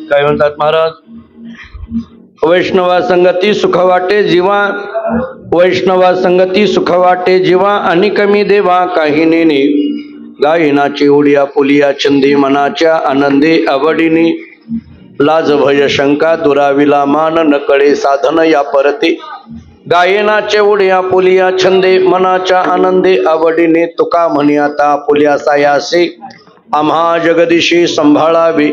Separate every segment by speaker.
Speaker 1: काय म्हणतात महाराज? वैष्णवा संगती सुख वाटे जीवा, वैष्णवा संगती सुख वाटे जीवा, आणि कमी देवा काही नेने. गायनाची उडिया पुलिया छंदी मनाच्या आनंदी आवडीने. लाज भय शंका दुराविला मान नकळे साधन या परते. गायनाचे उडिया पुलिया छंदे मनाच्या आनंदे आवडीने. तुका म्हणी आता पुलिया सायासे आम्हा जगदीशी संभाळावे.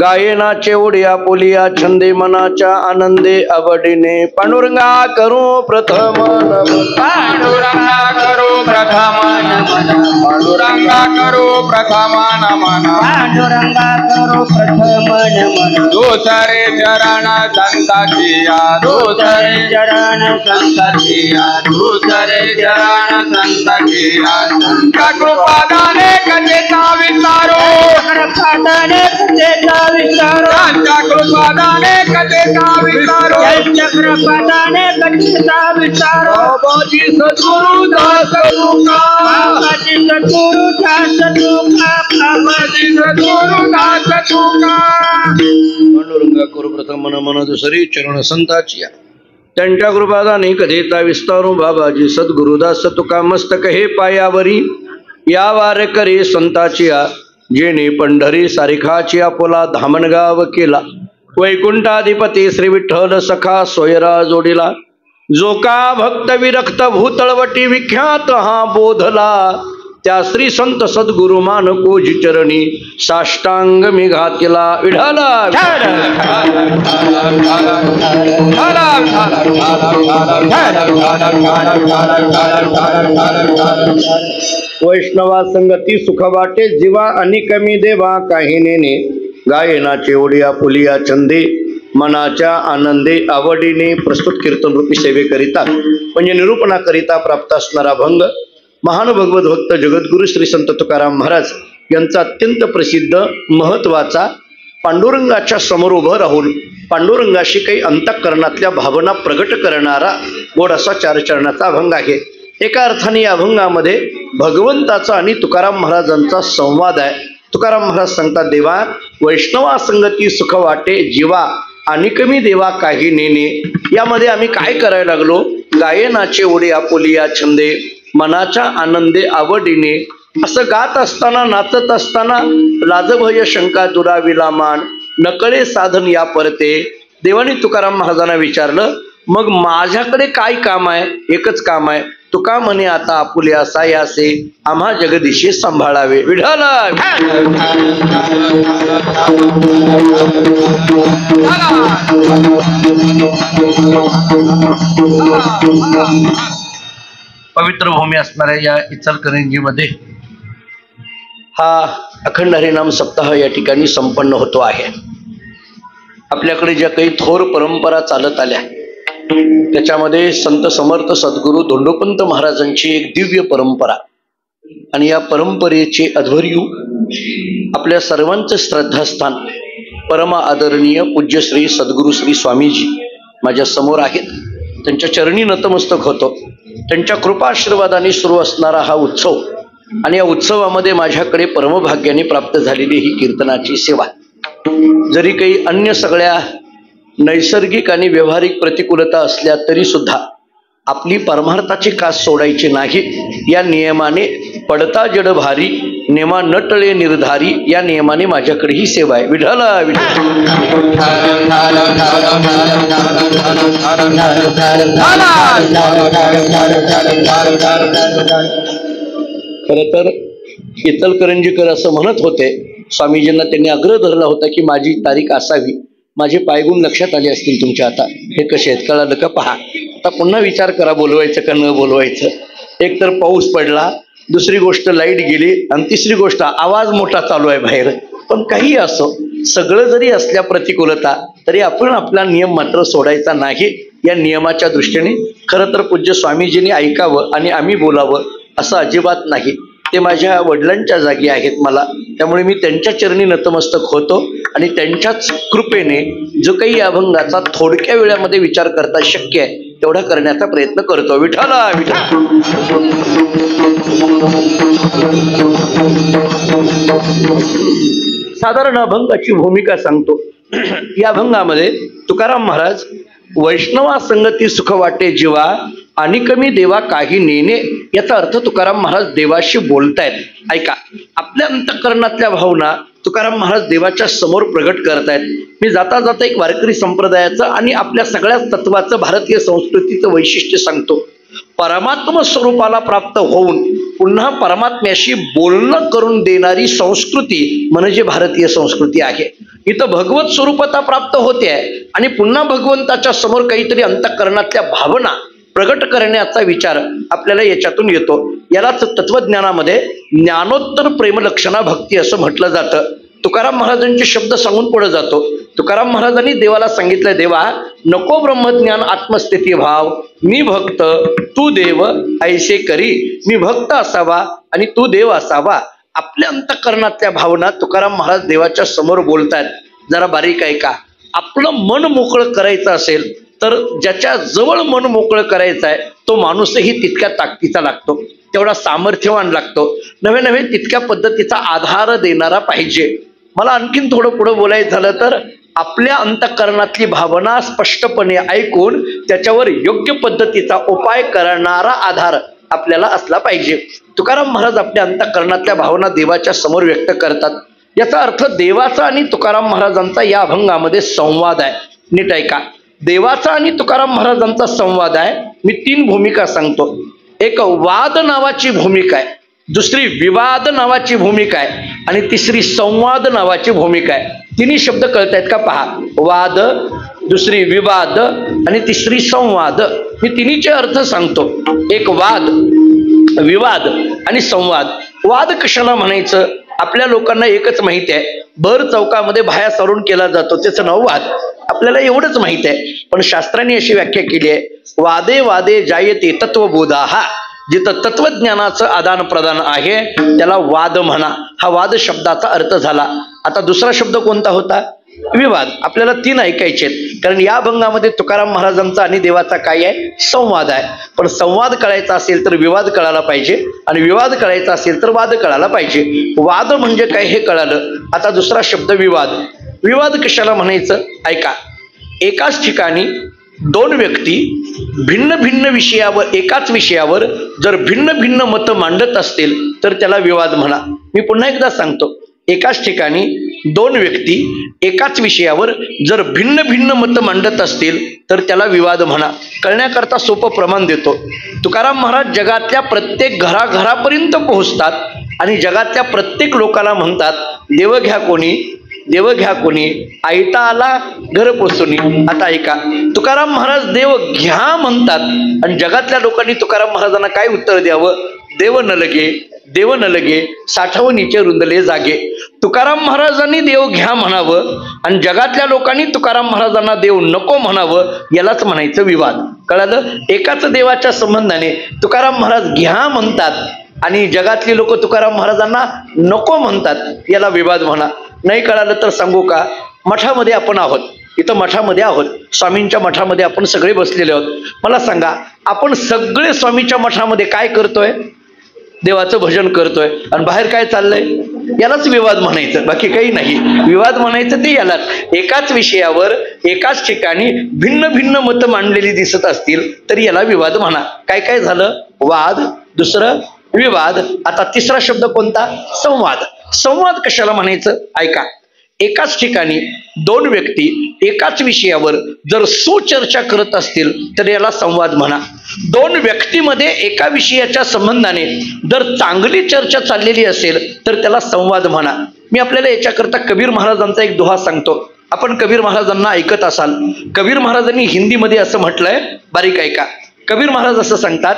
Speaker 1: गायनाचे उडिया पुलिया छंदे मनाच्या आनंदे आवडीने. पांडुरंगा करू प्रथम नमन,
Speaker 2: पांडुरंगा करू प्रथम नमन, पांडुरंगा करू प्रथम नमन, पांडुरंगा करू प्रथम नमन. दुसरे चरण संताची या, दुसरे चरण संताची या, दुसरे चरण संताची या. कृपादाने कथेचा विस्तारो, कृपादाने कथेचा विस्तारो, कृपादाने कथेचा विस्तारो, कृपादाने कथेचा विस्तारो. बाबाजी सद्गुरु दास तुका, बाबाजी सद्गुरु दास तुका, बाबाजी सद्गुरु दास तुका.
Speaker 1: पांडुरंगा करू प्रथम नमन दुसरी चरण संताची या. त्यांच्या कृपादाने कथेचा विस्तारू. बाबाजी सद्गुरुदास तुका मस्तक हे पायावरी. या वारकरी संताची या, जेणे पंढरी सारिखाची आपुला धामणगाव केला. वैकुंठाधिपती श्री विठ्ठल सखा सोयरा जोडीला. जो का भक्त विरक्त भूतळवटी विख्यात हा बोधला. त्या श्री संत सद्गुरु मानकोजी चरणी साष्टांग मी घातला. विढाला वैष्णवा संगती सुख वाटे जीवा, आणि कमी देवा काही नेने. गायनाचे ओडिया पुलिया छंदे मनाच्या आनंदे आवडीने. प्रस्तुत कीर्तन रूपी सेवेकरिता म्हणजे निरूपणाकरिता प्राप्त असणारा भंग महान भगवत भक्त जगद्गुरु श्री संत तुकाराम महाराज यांचा अत्यंत प्रसिद्ध महत्वाचा पांडुरंगाच्या समोर उभं राहून पांडुरंगाशी काही अंतःकरणातल्या भावना प्रगट करणारा गोड असा 4 चरणाचा अभंग आहे. एका अर्थाने या अभंगामध्ये भगवंताचा आणि तुकाराम महाराजांचा संवाद आहे. तुकाराम महाराज सांगतात, देवा वैष्णवा संगती सुख वाटे जीवा, आणि कमी देवा काही नेने. यामध्ये आम्ही काय करायला लागलो? गायनाचे ओडिया पुलिया छंदे मनाच्या आनंदे आवडीने. असं गात असताना नाचत असताना लाजभय शंका दुराविला मान नकळे साधन या परते. देवाने तुकाराम महाराजांना विचारलं, मग माझ्याकडे काय काम आहे? एकच काम आहे. तुका म्हणे आता आपुल्या सायासे आम्हा जगदीशी सांभाळावे. विढाला पवित्र भूमी असणाऱ्या या इचलकरंजीमध्ये हा अखंड हरिनाम सप्ताह या ठिकाणी संपन्न होतो आहे. आपल्याकडे ज्या काही थोर परंपरा चालत आल्या त्याच्यामध्ये संत समर्थ सद्गुरू धोंडोपंत महाराजांची एक दिव्य परंपरा, आणि या परंपरेचे अध्वर्यू आपल्या सर्वांचं श्रद्धास्थान परम आदरणीय पूज्य श्री सद्गुरू श्री स्वामीजी माझ्या समोर आहेत. त्यांच्या चरणी नतमस्तक होतो. त्यांच्या कृपा आशीर्वादाने सुरू असणारा हा उत्सव, आणि या उत्सवामध्ये माझ्याकडे परमभाग्याने प्राप्त झालेली ही कीर्तनाची सेवा. जरी काही अन्य सगळ्या नैसर्गिक आणि व्यावहारिक प्रतिकूलता असल्या तरी सुद्धा आपली परमार्थाची कास सोडायची नाही. या नियमाने पडता जड भारी नेमा नटळे निर्धारी, या नियमाने माझ्याकडे ही सेवा आहे. विठ्ठला खर तर इचलकरंजीकर असं म्हणत होते, स्वामीजींना त्यांनी आग्रह धरला होता की माझी तारीख असावी. माझे पायगुण लक्षात आले असतील तुमच्या. आता हे कसे आहेत कळालं का? पहा, आता पुन्हा विचार करा बोलवायचं का न बोलवायचं. एक तर पाऊस पडला, दुसरी गोष्ट लाईट गेली, आणि तिसरी गोष्ट आवाज मोठा चालू आहे बाहेर. पण काही असो, सगळं जरी असल्या प्रतिकूलता तरी आपण आपला नियम मात्र सोडायचा नाही. या नियमाच्या दृष्टीने खरं तर पूज्य स्वामीजींनी ऐकावं आणि आम्ही बोलावं असं अजिबात नाही. ते माझ्या वडिलांच्या जागी आहेत मला, त्यामुळे मी त्यांच्या चरणी नतमस्तक होतो. आणि त्यांच्याच कृपेने जो काही अभंगाचा थोडक्या वेळामध्ये विचार करता शक्य आहे तेवढा करण्याचा प्रयत्न करतो. विठ्ठला विठ्ठल. साधारण अभंगाची भूमिका सांगतो. या अभंगामध्ये तुकाराम महाराज वैष्णवा संगती सुख वाटे जीवा आणि कमी देवा काही नेणे याचा अर्थ तुकाराम महाराज देवाशी बोलतायत. ऐका, आपल्या अंतःकरणातल्या भावना तुकाराम महाराज देवाच्या समोर प्रगट करतायत. मी जाता जाता एक वारकरी संप्रदायाचं आणि आपल्या सगळ्याच तत्वाचं भारतीय संस्कृतीचं वैशिष्ट्य सांगतो. परमात्म स्वरूपाला प्राप्त होऊन पुन्हा परमात्म्याशी बोलणं करून देणारी संस्कृती म्हणजे भारतीय संस्कृती आहे. इथं भगवत स्वरूपता प्राप्त होते आणि पुन्हा भगवंताच्या समोर काहीतरी अंतःकरणातल्या भावना प्रगट करण्याचा विचार आपल्याला याच्यातून येतो. यालाच तत्वज्ञानामध्ये ज्ञानोत्तर प्रेमलक्षणा भक्ती असं म्हटलं जातं. तुकाराम महाराजांचे शब्द सांगून पुढे जातो. तुकाराम महाराजांनी देवाला सांगितलं, देवा नको ब्रह्मज्ञान आत्मस्थिती भाव, मी भक्त तू देव ऐसे करी. मी भक्त असावा आणि तू देव असावा. आपल्या अंतःकरणातल्या भावना तुकाराम महाराज देवाच्या समोर बोलतात. जरा बारीक ऐका. आपलं मन मोकळं करायचं असेल तर ज्याच्या जवळ मन मोकळं करायचं आहे तो माणूसही तितक्या ताकदीचा लागतो, तेवढा सामर्थ्यवान लागतो. नव्हे नव्हे तितक्या पद्धतीचा आधार देणारा पाहिजे. मला आणखीन थोडं पुढं बोलायचं झालं तर आपल्या अंतःकरणातली भावना स्पष्टपणे ऐकून त्याच्यावर योग्य पद्धतीचा उपाय करणारा आधार आपल्याला असला पाहिजे. तुकाराम महाराज आपल्या अंतःकरणातल्या भावना देवाच्या समोर व्यक्त करतात. याचा अर्थ देवाचा आणि तुकाराम महाराजांचा या अभंगामध्ये संवाद आहे. नीट ऐका, देवाचा आणि तुकाराम महाराजांचा संवाद आहे. मी 3 भूमिका सांगतो. एक वाद नावाची भूमिका आहे, दुसरी विवाद नावाची भूमिका आहे आणि तिसरी संवाद नावाची भूमिका आहे. तिन्ही शब्द कळतायत का पहा. वाद, दुसरी विवाद आणि तिसरी संवाद. मी तिन्हीचे अर्थ सांगतो. एक वाद, विवाद आणि संवाद. वाद कशाला म्हणायचं? आपल्या लोकांना एकच माहिती आहे, भर चौकामध्ये भाया सारून केला जातो, त्याचं नाव वाद. आपल्याला एवढंच माहिती आहे. पण शास्त्रांनी अशी व्याख्या केली आहे, वादे वादे जायते तत्वबोधाः. जिथं तत्वज्ञानाचं आदान प्रदान आहे त्याला वाद म्हणा. हा वाद शब्दाचा अर्थ झाला. आता दुसरा शब्द कोणता होता? विवाद. आपल्याला 3 ऐकायचे आहेत, कारण या अभंगामध्ये तुकाराम महाराजांचा आणि देवाचा काय आहे? संवाद आहे. पण संवाद कळायचा असेल तर विवाद कळायला पाहिजे आणि विवाद कळायचा असेल तर वाद कळायला पाहिजे. वाद म्हणजे काय हे कळालं. आता दुसरा शब्द विवाद. विवाद कशाला म्हणायचं? ऐका, एकाच ठिकाणी 2 व्यक्ती भिन्न भिन्न विषयावर, एकाच विषयावर जर भिन्न भिन्न मतं मांडत असतील तर त्याला विवाद म्हणा. मी पुन्हा एकदा सांगतो, एकाच ठिकाणी 2 व्यक्ती एकाच विषयावर जर भिन्न भिन्न मतं मांडत असतील तर त्याला विवाद म्हणा. कळण्याकरता सोपं प्रमाण देतो. तुकाराम महाराज जगातल्या प्रत्येक घराघरापर्यंत पोहोचतात आणि जगातल्या प्रत्येक लोकांना म्हणतात, देव घ्या कोणी, देव घ्या कोणी, आयता आला घर पोचुनी. आता ऐका, तुकाराम महाराज देव घ्या म्हणतात आणि जगातल्या लोकांनी तुकाराम महाराजांना काय उत्तर द्यावं? देव न लगे, देव न लगे, साठवणीचे रुंदले जागे. तुकाराम महाराजांनी देव घ्या म्हणावं आणि जगातल्या लोकांनी तुकाराम महाराजांना देव नको म्हणावं, यालाच म्हणायचं विवाद. कळालं? एकाच देवाच्या संबंधाने तुकाराम महाराज घ्या म्हणतात आणि जगातली लोक तुकाराम महाराजांना नको म्हणतात, याला विवाद म्हणा. नाही कळालं तर सांगू का, मठामध्ये आपण आहोत, इथं मठामध्ये आहोत, स्वामींच्या मठामध्ये आपण सगळे बसलेले आहोत. मला सांगा, आपण सगळे स्वामीच्या मठामध्ये काय करतोय? देवाचं भजन करतोय आणि बाहेर काय चाललंय? यालाच विवाद म्हणायचं, बाकी काही नाही. विवाद म्हणायचं ते यालाच. एकाच विषयावर एकाच ठिकाणी भिन्न भिन्न मतं मांडलेली दिसत असतील तर याला विवाद म्हणा. काय काय झालं? वाद, दुसरं विवाद. आता तिसरा शब्द कोणता? संवाद. संवाद कशाला म्हणायचं? ऐका, एकाच ठिकाणी 2 व्यक्ती एकाच विषयावर जर सुचर्चा करत असतील तर याला संवाद म्हणा. 2 व्यक्तीमध्ये एका विषयाच्या संबंधाने जर चांगली चर्चा चाललेली असेल तर त्याला संवाद म्हणा. मी आपल्याला याच्याकरता कबीर महाराजांचा एक दोहा सांगतो. आपण कबीर महाराजांना ऐकत असाल. कबीर महाराजांनी हिंदीमध्ये असं म्हटलंय, बारीक ऐका. कबीर महाराज असं सांगतात,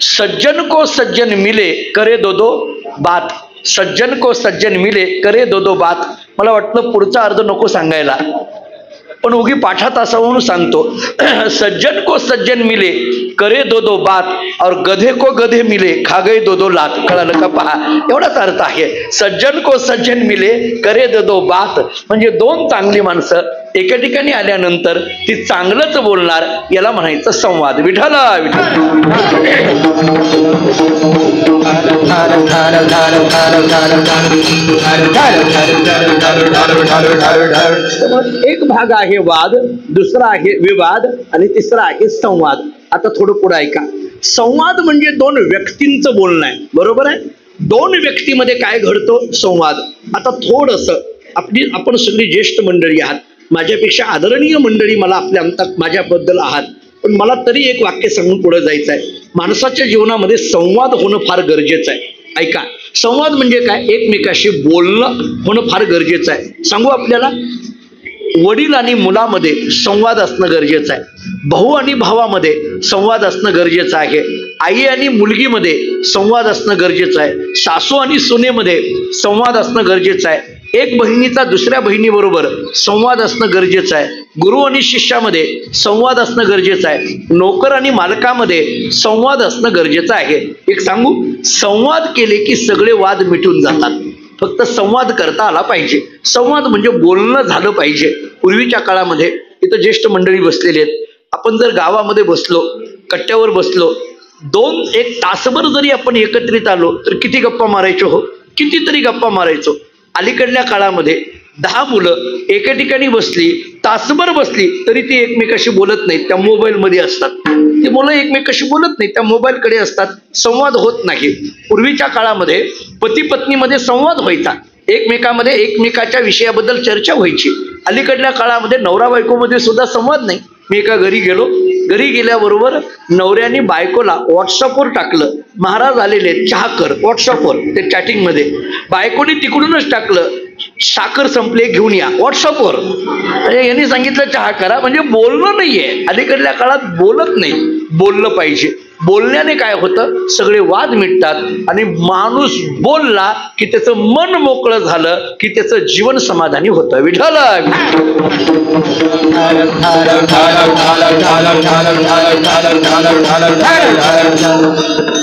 Speaker 1: सज्जन को सज्जन मिले करे दो दो बात. सज्जन को सज्जन मिले करे दो दो बात. मला वाटलं पुढचा अर्थ नको सांगायला. पण उगी पाठात असावं म्हणून सांगतो. सज्जन को सज्जन मिले करे दो दो बात और गधे को गधे मिले खा गए दो दो लात. कळालं का? पहा, एवढाच अर्थ आहे. सज्जन को सज्जन मिले करे दो दो बात म्हणजे दोन चांगली माणसं एका ठिकाणी आल्यानंतर ती चांगलंच बोलणार, याला म्हणायचं संवाद. विठ्ठल एक भाग आहे वाद, दुसरा आहे विवाद आणि तिसरा आहे संवाद. आता थोडं पुढे ऐका. संवाद म्हणजे दोन व्यक्तींचं बोलणं आहे, बरोबर आहे. दोन व्यक्तीमध्ये काय घडतो? संवाद. आता थोडस आपण सगळी ज्येष्ठ मंडळी आहात, माझ्यापेक्षा आदरणीय मंडळी मला माझ्याबद्दल आहात, पण मला तरी एक वाक्य सांगून पुढे जायचं आहे. माणसाच्या जीवनामध्ये संवाद होणं फार गरजेचं आहे. ऐका, संवाद म्हणजे काय? एकमेकाशी बोलणं होणं फार गरजेचं आहे. सांगू आपल्याला, वडील आणि मुलामध्ये संवाद असणं गरजेचं आहे. भाऊ आणि भावामध्ये संवाद असणं गरजेचं आहे. आई आणि मुलगीमध्ये संवाद असणं गरजेचं आहे. सासू आणि सुनेमध्ये संवाद असणं गरजेचं आहे. एक बहिणीचा दुसऱ्या बहिणीबरोबर संवाद असणं गरजेचं आहे. गुरु आणि शिष्यामध्ये संवाद असणं गरजेचं आहे. नोकर आणि मालकामध्ये संवाद असणं गरजेचं आहे. एक सांगू, संवाद केले की सगळे वाद मिटून जातात. फक्त संवाद करता आला पाहिजे. संवाद म्हणजे बोलणं झालं पाहिजे. पूर्वीच्या काळामध्ये इथं ज्येष्ठ मंडळी बसलेली आहेत. आपण जर गावामध्ये बसलो, कट्ट्यावर बसलो, 2-1 तासभर जरी आपण एकत्रित आलो तर किती गप्पा मारायचो हो, कितीतरी गप्पा मारायचो. अलीकडल्या काळामध्ये 10 मुलं एका ठिकाणी बसली, तासभर बसली तरी ती एकमेकाशी बोलत नाहीत, त्या मोबाईलमध्ये असतात. ती मुलं एकमेकाशी बोलत नाहीत, त्या मोबाईलकडे असतात. संवाद होत नाही. पूर्वीच्या काळामध्ये पती पत्नीमध्ये संवाद व्हायचा, एकमेकामध्ये एकमेकाच्या विषयाबद्दल चर्चा व्हायची. अलीकडल्या काळामध्ये नवरा बायकोमध्ये सुद्धा संवाद नाही. मी एका घरी गेलो, घरी गेल्याबरोबर नवऱ्याने बायकोला व्हॉट्सअपवर टाकलं, महाराज आलेले चहा कर, व्हॉट्सअपवर ते चॅटिंग मध्ये. बायकोने तिकडूनच टाकलं, साखर संपले घेऊन या, व्हॉट्सअपवर. यांनी सांगितलं चहा करा, म्हणजे बोलणं नाहीये. अलीकडल्या काळात बोलत नाही, बोललं पाहिजे. बोलण्याने काय होतं? सगळे वाद मिटतात आणि माणूस बोलला की त्याचं मन मोकळं झालं की त्याचं जीवन समाधानी होतं. विठ्ठल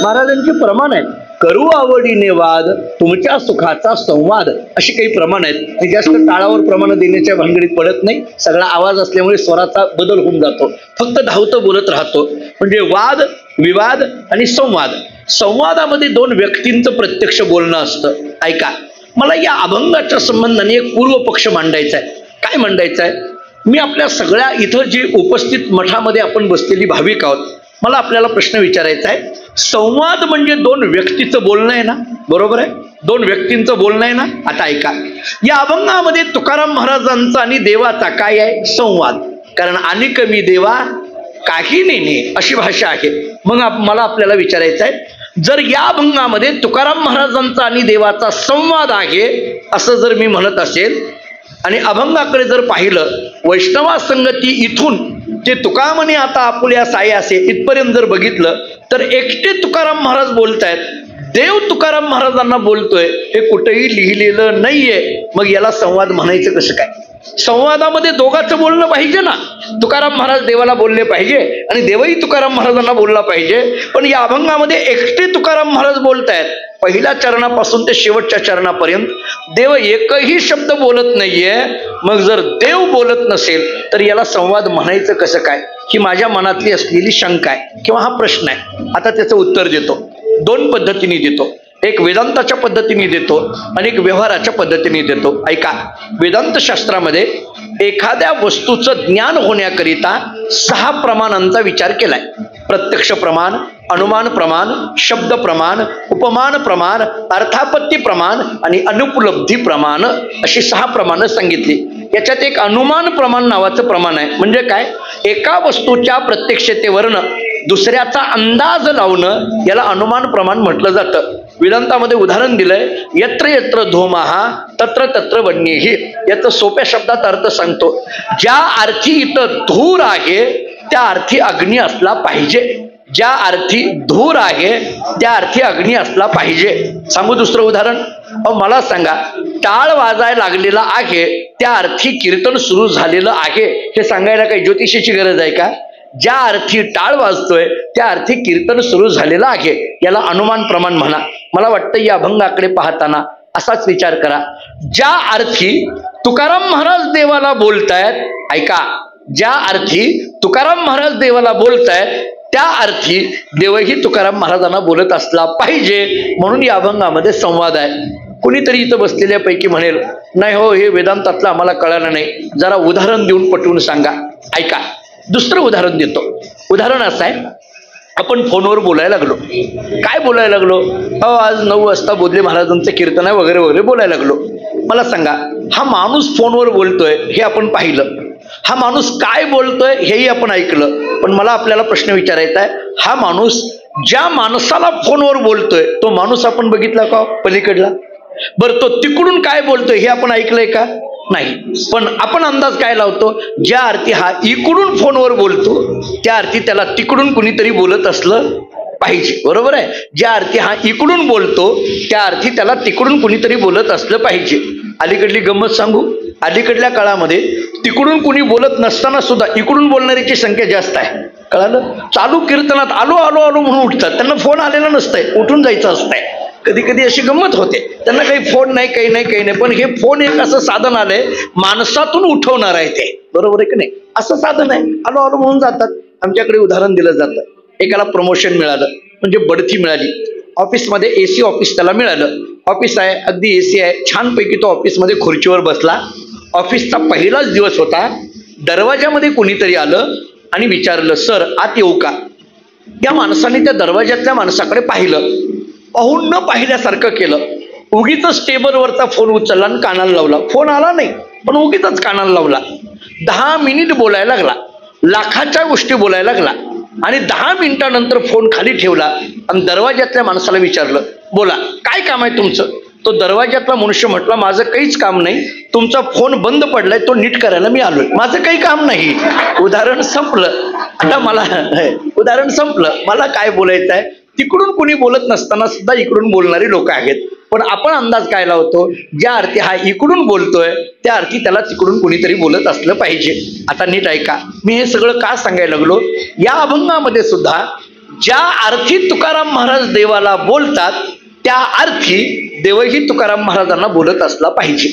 Speaker 1: महाराजांचे प्रमाण आहे, करू आवडीने वाद तुमच्या सुखाचा संवाद, अशी काही प्रमाण आहेत. हे जास्त टाळावर प्रमाण देण्याच्या भानगडीत पडत नाही. सगळा आवाज असल्यामुळे स्वराचा बदल होऊन जातो, फक्त धावतं बोलत राहतो. म्हणजे वाद, विवाद आणि संवाद. संवादामध्ये 2 व्यक्तींचं प्रत्यक्ष बोलणं असतं. ऐका, मला या अभंगाच्या संबंधाने एक पूर्व पक्ष मांडायचा आहे. काय मांडायचं आहे? मी आपल्या सगळ्या इथं जी उपस्थित मठामध्ये आपण बसलेली भाविक आहोत, मला आपल्याला प्रश्न विचारायचा आहे. संवाद म्हणजे 2 व्यक्तीचं बोलणं आहे ना, बरोबर आहे? 2 व्यक्तींचं बोलणं आहे ना. आता ऐका, या अभंगामध्ये तुकाराम महाराजांचा आणि देवाचा काय आहे? संवाद. कारण आणि कमी देवा काही नेणे अशी भाषा आहे. मग मला आपल्याला विचारायचं आहे, जर या अभंगामध्ये तुकाराम महाराजांचा आणि देवाचा संवाद आहे असं जर मी म्हणत असेल आणि अभंगाकडे जर पाहिलं, वैष्णवा संगती इथून ते तुका म्हणे आता आपुल्या सायासे इथपर्यंत जर बघितलं तर एकटे तुकाराम महाराज बोलतायत, देव तुकाराम महाराजांना बोलतोय, हे कुठेही लिहिलेलं नाहीये. मग याला संवाद म्हणायचं कसं काय? संवादामध्ये दोघांचं बोलणं पाहिजे ना. तुकाराम महाराज देवाला बोलले पाहिजे आणि देवही तुकाराम महाराजांना बोलला पाहिजे. पण या अभंगामध्ये एकटे तुकाराम महाराज बोलतायत, पहिल्या चरणापासून ते शेवटच्या चरणापर्यंत देव एकही शब्द बोलत नाहीये. मग जर देव बोलत नसेल तर याला संवाद म्हणायचं कसं काय? ही माझ्या मनातली असलेली शंका आहे किंवा हा प्रश्न आहे. आता त्याचं उत्तर देतो. 2 पद्धतीने देतो. एक वेदांताच्या पद्धतीने देतो आणि एक व्यवहाराच्या पद्धतीने देतो. ऐका, वेदांत शास्त्रामध्ये एखाद्या वस्तूचं ज्ञान होण्याकरिता 6 प्रमाणांचा विचार केलाय. प्रत्यक्ष प्रमाण, अनुमान प्रमाण, शब्द प्रमाण, उपमान प्रमाण, अर्थापत्ती प्रमाण आणि अनुपलब्धी प्रमाण अशी 6 प्रमाणं सांगितली. याच्यात एक अनुमान प्रमाण नावाचं प्रमाण आहे. म्हणजे काय? एका वस्तूच्या प्रत्यक्षतेवरनं दुसऱ्याचा अंदाज लावणं याला अनुमान प्रमाण म्हटलं जातं. वेदांतामध्ये उदाहरण दिलंय, यत्र यत्र धूमहा तत्र तत्र वन्येही. याचं सोप्या शब्दात अर्थ सांगतो. ज्या अर्थी इथं धूर आहे त्या अर्थी अग्नी असला पाहिजे. ज्या अर्थी धूर आहे त्या अर्थी अग्नी असला पाहिजे. सांगू दुसरं उदाहरण. मला सांगा, टाळ वाजायला लागलेला आहे त्या अर्थी कीर्तन सुरू झालेलं आहे हे सांगायला काही ज्योतिषीची गरज आहे का? ज्या अर्थी टाळ वाजतोय त्या अर्थी कीर्तन सुरू झालेलं आहे, याला अनुमान प्रमाण म्हणा. मला वाटतं या अभंगाकडे पाहताना असाच विचार करा. ज्या अर्थी तुकाराम महाराज देवाला बोलतायत, ऐका, ज्या अर्थी तुकाराम महाराज देवाला बोलतायत त्या अर्थी देवही तुकाराम महाराजांना बोलत असला पाहिजे. म्हणून या अभंगामध्ये संवाद आहे. कुणीतरी इथं बसलेल्यापैकी म्हणेल, नाही हो, हे वेदांतातलं आम्हाला कळालं नाही, जरा उदाहरण देऊन पटवून सांगा. ऐका, दुसरं उदाहरण देतो. उदाहरण असं आहे, आपण फोनवर बोलायला लागलो. काय बोलायला लागलो? आज 9 वाजता बोधले महाराजांचं कीर्तन आहे वगैरे वगैरे बोलायला लागलो. मला सांगा, हा माणूस फोनवर बोलतोय हे आपण पाहिलं, हा माणूस काय बोलतोय हेही आपण ऐकलं. पण मला आपल्याला प्रश्न विचारायचा आहे, हा माणूस ज्या माणसाला फोनवर बोलतोय तो माणूस आपण बघितला का पलीकडला? बरं, तो तिकडून काय बोलतोय हे आपण ऐकलंय का? नाही. पण आपण अंदाज काय लावतो? ज्या अर्थी हा इकडून फोनवर बोलतो त्या अर्थी त्याला तिकडून कुणीतरी बोलत असलं पाहिजे. बरोबर आहे? ज्या अर्थी हा इकडून बोलतो त्या अर्थी त्याला तिकडून कुणीतरी बोलत असलं पाहिजे. अलीकडली गंमत सांगू. अलीकडल्या काळामध्ये तिकडून कुणी बोलत नसताना सुद्धा इकडून बोलणाऱ्याची संख्या जास्त आहे. कळालं? चालू कीर्तनात आलो आलो आलो म्हणून उठतात, त्यांना फोन आलेला नसतंय, उठून जायचं असतंय. कधी कधी अशी गंमत होते, त्यांना काही फोन नाही, काही नाही, काही नाही. पण हे फोन एक असं साधन आलंय, माणसातून उठवणार आहे ते. बरोबर आहे की नाही? असं साधन आहे, आलो आलो म्हणून जातात. आमच्याकडे उदाहरण दिलं जातं, एकाला प्रमोशन मिळालं म्हणजे बढती मिळाली. ऑफिसमध्ये AC ऑफिस त्याला मिळालं. ऑफिस आहे, अगदी AC आहे, छानपैकी तो ऑफिसमध्ये खुर्चीवर बसला. ऑफिसचा पहिलाच दिवस होता. दरवाजामध्ये कोणीतरी आलं आणि विचारलं, सर आत येऊ का? या माणसाने त्या दरवाजातल्या माणसाकडे पाहिलं, पाहून न पाहिल्यासारखं केलं. उगीच टेबलवरचा फोन उचलला आणि कानाला लावला. फोन आला नाही पण उगीच कानाला लावला. 10 मिनिट बोलायला लागला, लाखाच्या गोष्टी बोलायला लागला आणि 10 मिनिटानंतर फोन खाली ठेवला आणि दरवाजातल्या माणसाला विचारलं, बोला काय काम आहे तुमचं? तो दरवाजातला मनुष्य म्हटला, माझं काहीच काम नाही, तुमचा फोन बंद पडलाय तो नीट करायला मी आलोय, माझं काही काम नाही. उदाहरण संपलं. आता उदाहरण संपलं. मला काय बोलायचं आहे, तिकडून कुणी बोलत नसताना सुद्धा इकडून बोलणारी लोक आहेत. पण आपण अंदाज काय लावतो? ज्या अर्थी हा इकडून बोलतोय त्या अर्थी त्याला तिकडून कुणीतरी बोलत असलं पाहिजे. आता नीट ऐका, मी हे सगळं का सांगायला लागलो? या अभंगामध्ये सुद्धा ज्या अर्थी तुकाराम महाराज देवाला बोलतात त्या अर्थी देवही तुकाराम महाराजांना बोलत असला पाहिजे.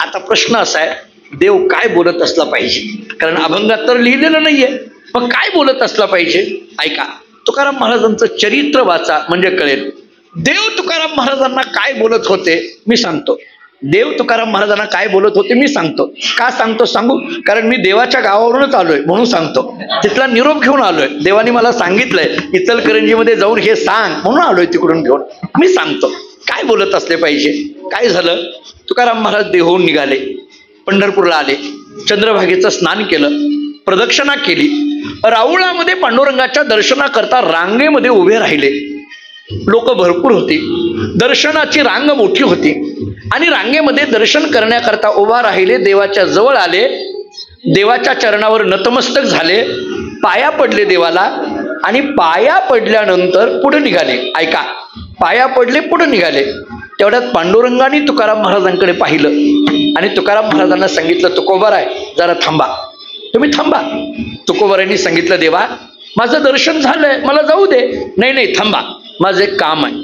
Speaker 1: आता प्रश्न असा आहे, देव काय बोलत असला पाहिजे? कारण अभंगात तर लिहिलेलं नाहीये, मग काय बोलत असला पाहिजे? ऐका, तुकाराम महाराजांचं चरित्र वाचा म्हणजे कळेल. देव तुकाराम महाराजांना काय बोलत होते मी सांगतो. देव तुकाराम महाराजांना काय बोलत होते मी सांगतो. का सांगतो सांगू? कारण मी देवाच्या गावावरूनच आलोय म्हणून सांगतो. तिथला निरोप घेऊन आलोय. देवानी मला सांगितलंय इचलकरंजीमध्ये जाऊन हे सांग म्हणून आलोय तिकडून घेऊन. मी सांगतो काय बोलत असले पाहिजे. काय झालं? तुकाराम महाराज देहून निघाले, पंढरपूरला आले, चंद्रभागेचं स्नान केलं, प्रदक्षिणा केली. राऊळामध्ये पांडुरंगाच्या दर्शनाकरता रांगेमध्ये उभे राहिले. लोक भरपूर होती, दर्शनाची रांग मोठी होती आणि रांगेमध्ये दर्शन करण्याकरता उभा राहिले. देवाच्या जवळ आले, देवाच्या चरणावर नतमस्तक झाले, पाया पडले देवाला आणि पाया पडल्यानंतर पुढे निघाले. ऐका, पाया पडले पुढे निघाले. तेवढ्यात पांडुरंगाने तुकाराम महाराजांकडे पाहिलं आणि तुकाराम महाराजांना सांगितलं, तुकोबाराय जरा थांबा, तुम्ही थांबा. तुकोबारायांनी सांगितलं, देवा माझं दर्शन झालंय, मला जाऊ दे. नाही नाही थांबा, माझं एक काम आहे.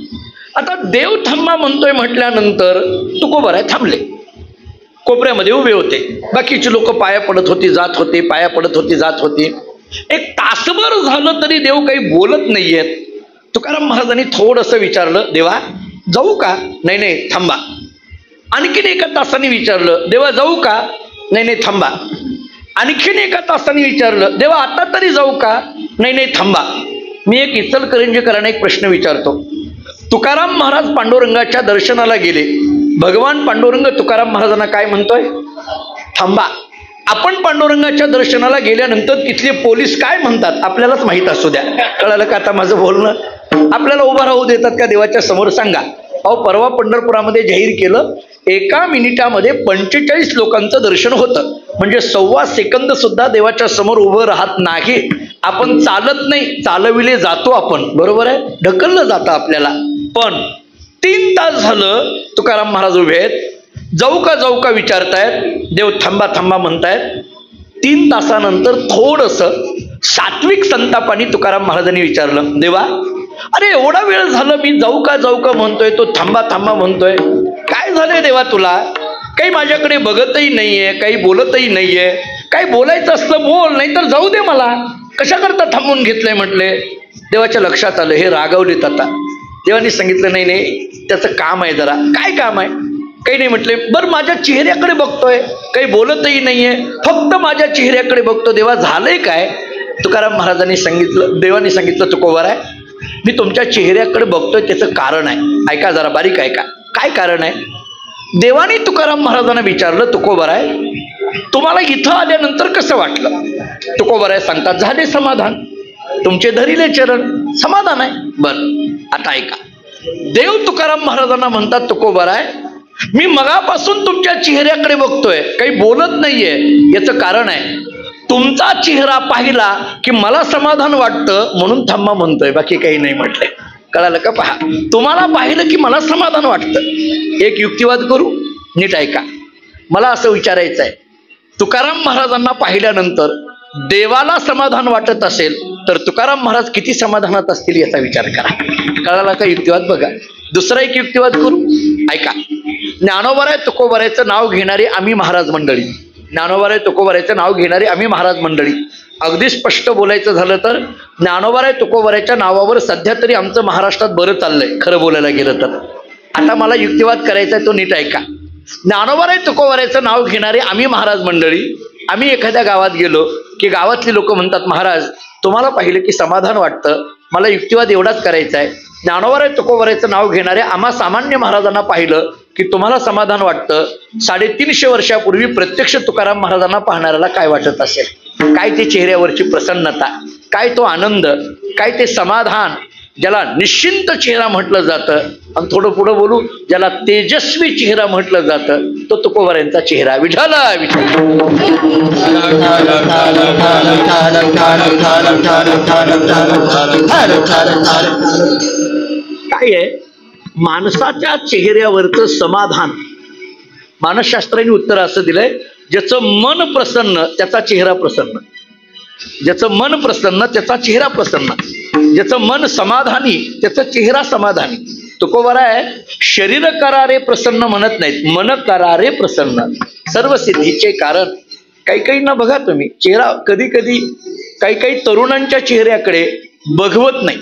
Speaker 1: आता देव थांबा म्हणतोय म्हटल्यानंतर तुकोबाराय थांबले, कोपऱ्यामध्ये उभे होते. बाकीची लोक पाया पडत होती जात होते, पाया पडत होती जात होती. एक तासभर झालं तरी देव काही बोलत नाहीयेत. तुकाराम महाराजांनी थोडंसं विचारलं, देवा जाऊ का? नाही नाही थांबा. आणखीन एका तासाने विचारलं, देवा जाऊ का? नाही नाही थांबा. आणखीन एका तासाने विचारलं, देवा आता तरी जाऊ का? नाही नाही थांबा. मी एक इचलकरंजीकरांना एक प्रश्न विचारतो. तुकाराम महाराज पांडुरंगाच्या दर्शनाला गेले, भगवान पांडुरंग तुकाराम महाराजांना काय म्हणतोय? थांबा. आपण पांडुरंगाच्या दर्शनाला गेल्यानंतर तिथले पोलीस काय म्हणतात आपल्यालाच माहित असू द्या. कळालं का आता माझं बोलणं? आपल्याला उभं राहू देतात का देवाच्या समोर? सांगा. अहो परवा पंढरपुरामध्ये जाहीर केलं, 1 मिनिटामध्ये 45 लोकांचं दर्शन होतं. म्हणजे 1.25 सेकंद सुद्धा देवाच्या समोर उभं राहत नाही. आपण चालत नाही, चालविले जातो आपण, बरोबर आहे, ढकललं जातं आपल्याला. पण 3 तास झालं तुकाराम महाराज उभे आहेत, जाऊ का विचारतायत, देव थांबा थांबा म्हणतायत. 3 तासानंतर थोडंसं सात्विक संतापाने तुकाराम महाराजांनी विचारलं, देवा अरे एवढा वेळ झालं मी जाऊ का म्हणतोय, तो थांबा थांबा म्हणतोय, काय झालंय देवा तुला? काही माझ्याकडे बघतही नाहीये, काही बोलतही नाहीये, काही बोलायचं असलं बोल, नाही तर जाऊ दे मला, कशा करता थांबून घेतलंय म्हटले. देवाच्या लक्षात आलं, हे रागावलेत आता. देवानी सांगितलं, नाही त्याचं काम आहे जरा. काय काम आहे? काही नाही म्हटले. बरं माझ्या चेहऱ्याकडे बघतोय, काही बोलतही नाहीये, फक्त माझ्या चेहऱ्याकडे बघतो, देवा झालंय काय? तुकाराम महाराजांनी सांगितलं, देवानी सांगितलं, तुकोबर आहे, मी तुमच्या चेहऱ्याकडे बघतोय त्याचं कारण आहे, ऐका जरा बारीक ऐका. काय कारण आहे? देवानी तुकाराम महाराजांना विचारलं, तुकोबर आहे, तुम्हाला इथं आल्यानंतर कसं वाटलं? तुकोबर आहे सांगतात, झाले समाधान, तुमचे धरिले चरण, समाधान आहे. बरं आता ऐका, देव तुकाराम महाराजांना म्हणतात, तुकोबर आहे, मी मगापासून तुमच्या चेहऱ्याकडे बघतोय, काही बोलत नाहीये, याचं कारण आहे, तुमचा चेहरा पाहिला की मला समाधान वाटतं म्हणून थांबा म्हणतोय, बाकी काही नाही म्हटलंय. कळालं का? पहा, तुम्हाला पाहिलं की मला समाधान वाटतं. एक युक्तिवाद करू, नीट ऐका. मला असं विचारायचं आहे, तुकाराम महाराजांना पाहिल्यानंतर देवाला समाधान वाटत असेल तर तुकाराम महाराज किती समाधानात असतील याचा विचार करा. कळाला का युक्तिवाद? बघा, दुसरा एक युक्तिवाद करू, ऐका. ज्ञानोबराय तुकोबरायचं नाव घेणारी आम्ही महाराज मंडळी, ज्ञानोबराय तुकोबरायचं नाव घेणारी आम्ही महाराज मंडळी, अगदी स्पष्ट बोलायचं झालं तर ज्ञानोबराय तुकोबरायच्या नावावर सध्या तरी आमचं महाराष्ट्रात बरं चाललंय, खरं बोलायला गेलं तर. आता मला युक्तिवाद करायचा आहे, तो नीट ऐका. ज्ञानोबराय तुकोबरायचं नाव घेणारे आम्ही महाराज मंडळी, आम्ही एखाद्या गावात गेलो की गावातली लोक म्हणतात, महाराज तुम्हाला पाहिलं की समाधान वाटतं. मला युक्तिवाद एवढाच करायचा आहे, ज्ञानोबराय तुकोबरायचं नाव घेणारे आम्हा सामान्य महाराजांना पाहिलं की तुम्हाला समाधान वाटतं. 350 वर्षापूर्वी प्रत्यक्ष तुकाराम महाराजांना पाहणाऱ्याला काय वाटत असेल? काय ते चेहऱ्यावरची प्रसन्नता, काय तो आनंद, काय ते समाधान, ज्याला निश्चिंत चेहरा म्हटलं जातं. आणि थोडं पुढं बोलू, ज्याला तेजस्वी चेहरा म्हटलं जातं, तो तुकोबरायांचा चेहरा. विठ्ठल काय आहे माणसाच्या चेहऱ्यावरचं समाधान? मानसशास्त्राने उत्तर असं दिलंय, ज्याचं मन प्रसन्न त्याचा चेहरा प्रसन्न, ज्याचं मन प्रसन्न त्याचा चेहरा प्रसन्न, ज्याचं मन समाधानी त्याचा चेहरा समाधानी. तुकोबराय शरीर करारे प्रसन्न म्हणत नाहीत, मन करारे प्रसन्न, सर्व सिद्धीचे कारण. काही ना बघा तुम्ही, चेहरा कधी कधी काही तरुणांच्या चेहऱ्याकडे बघवत नाही,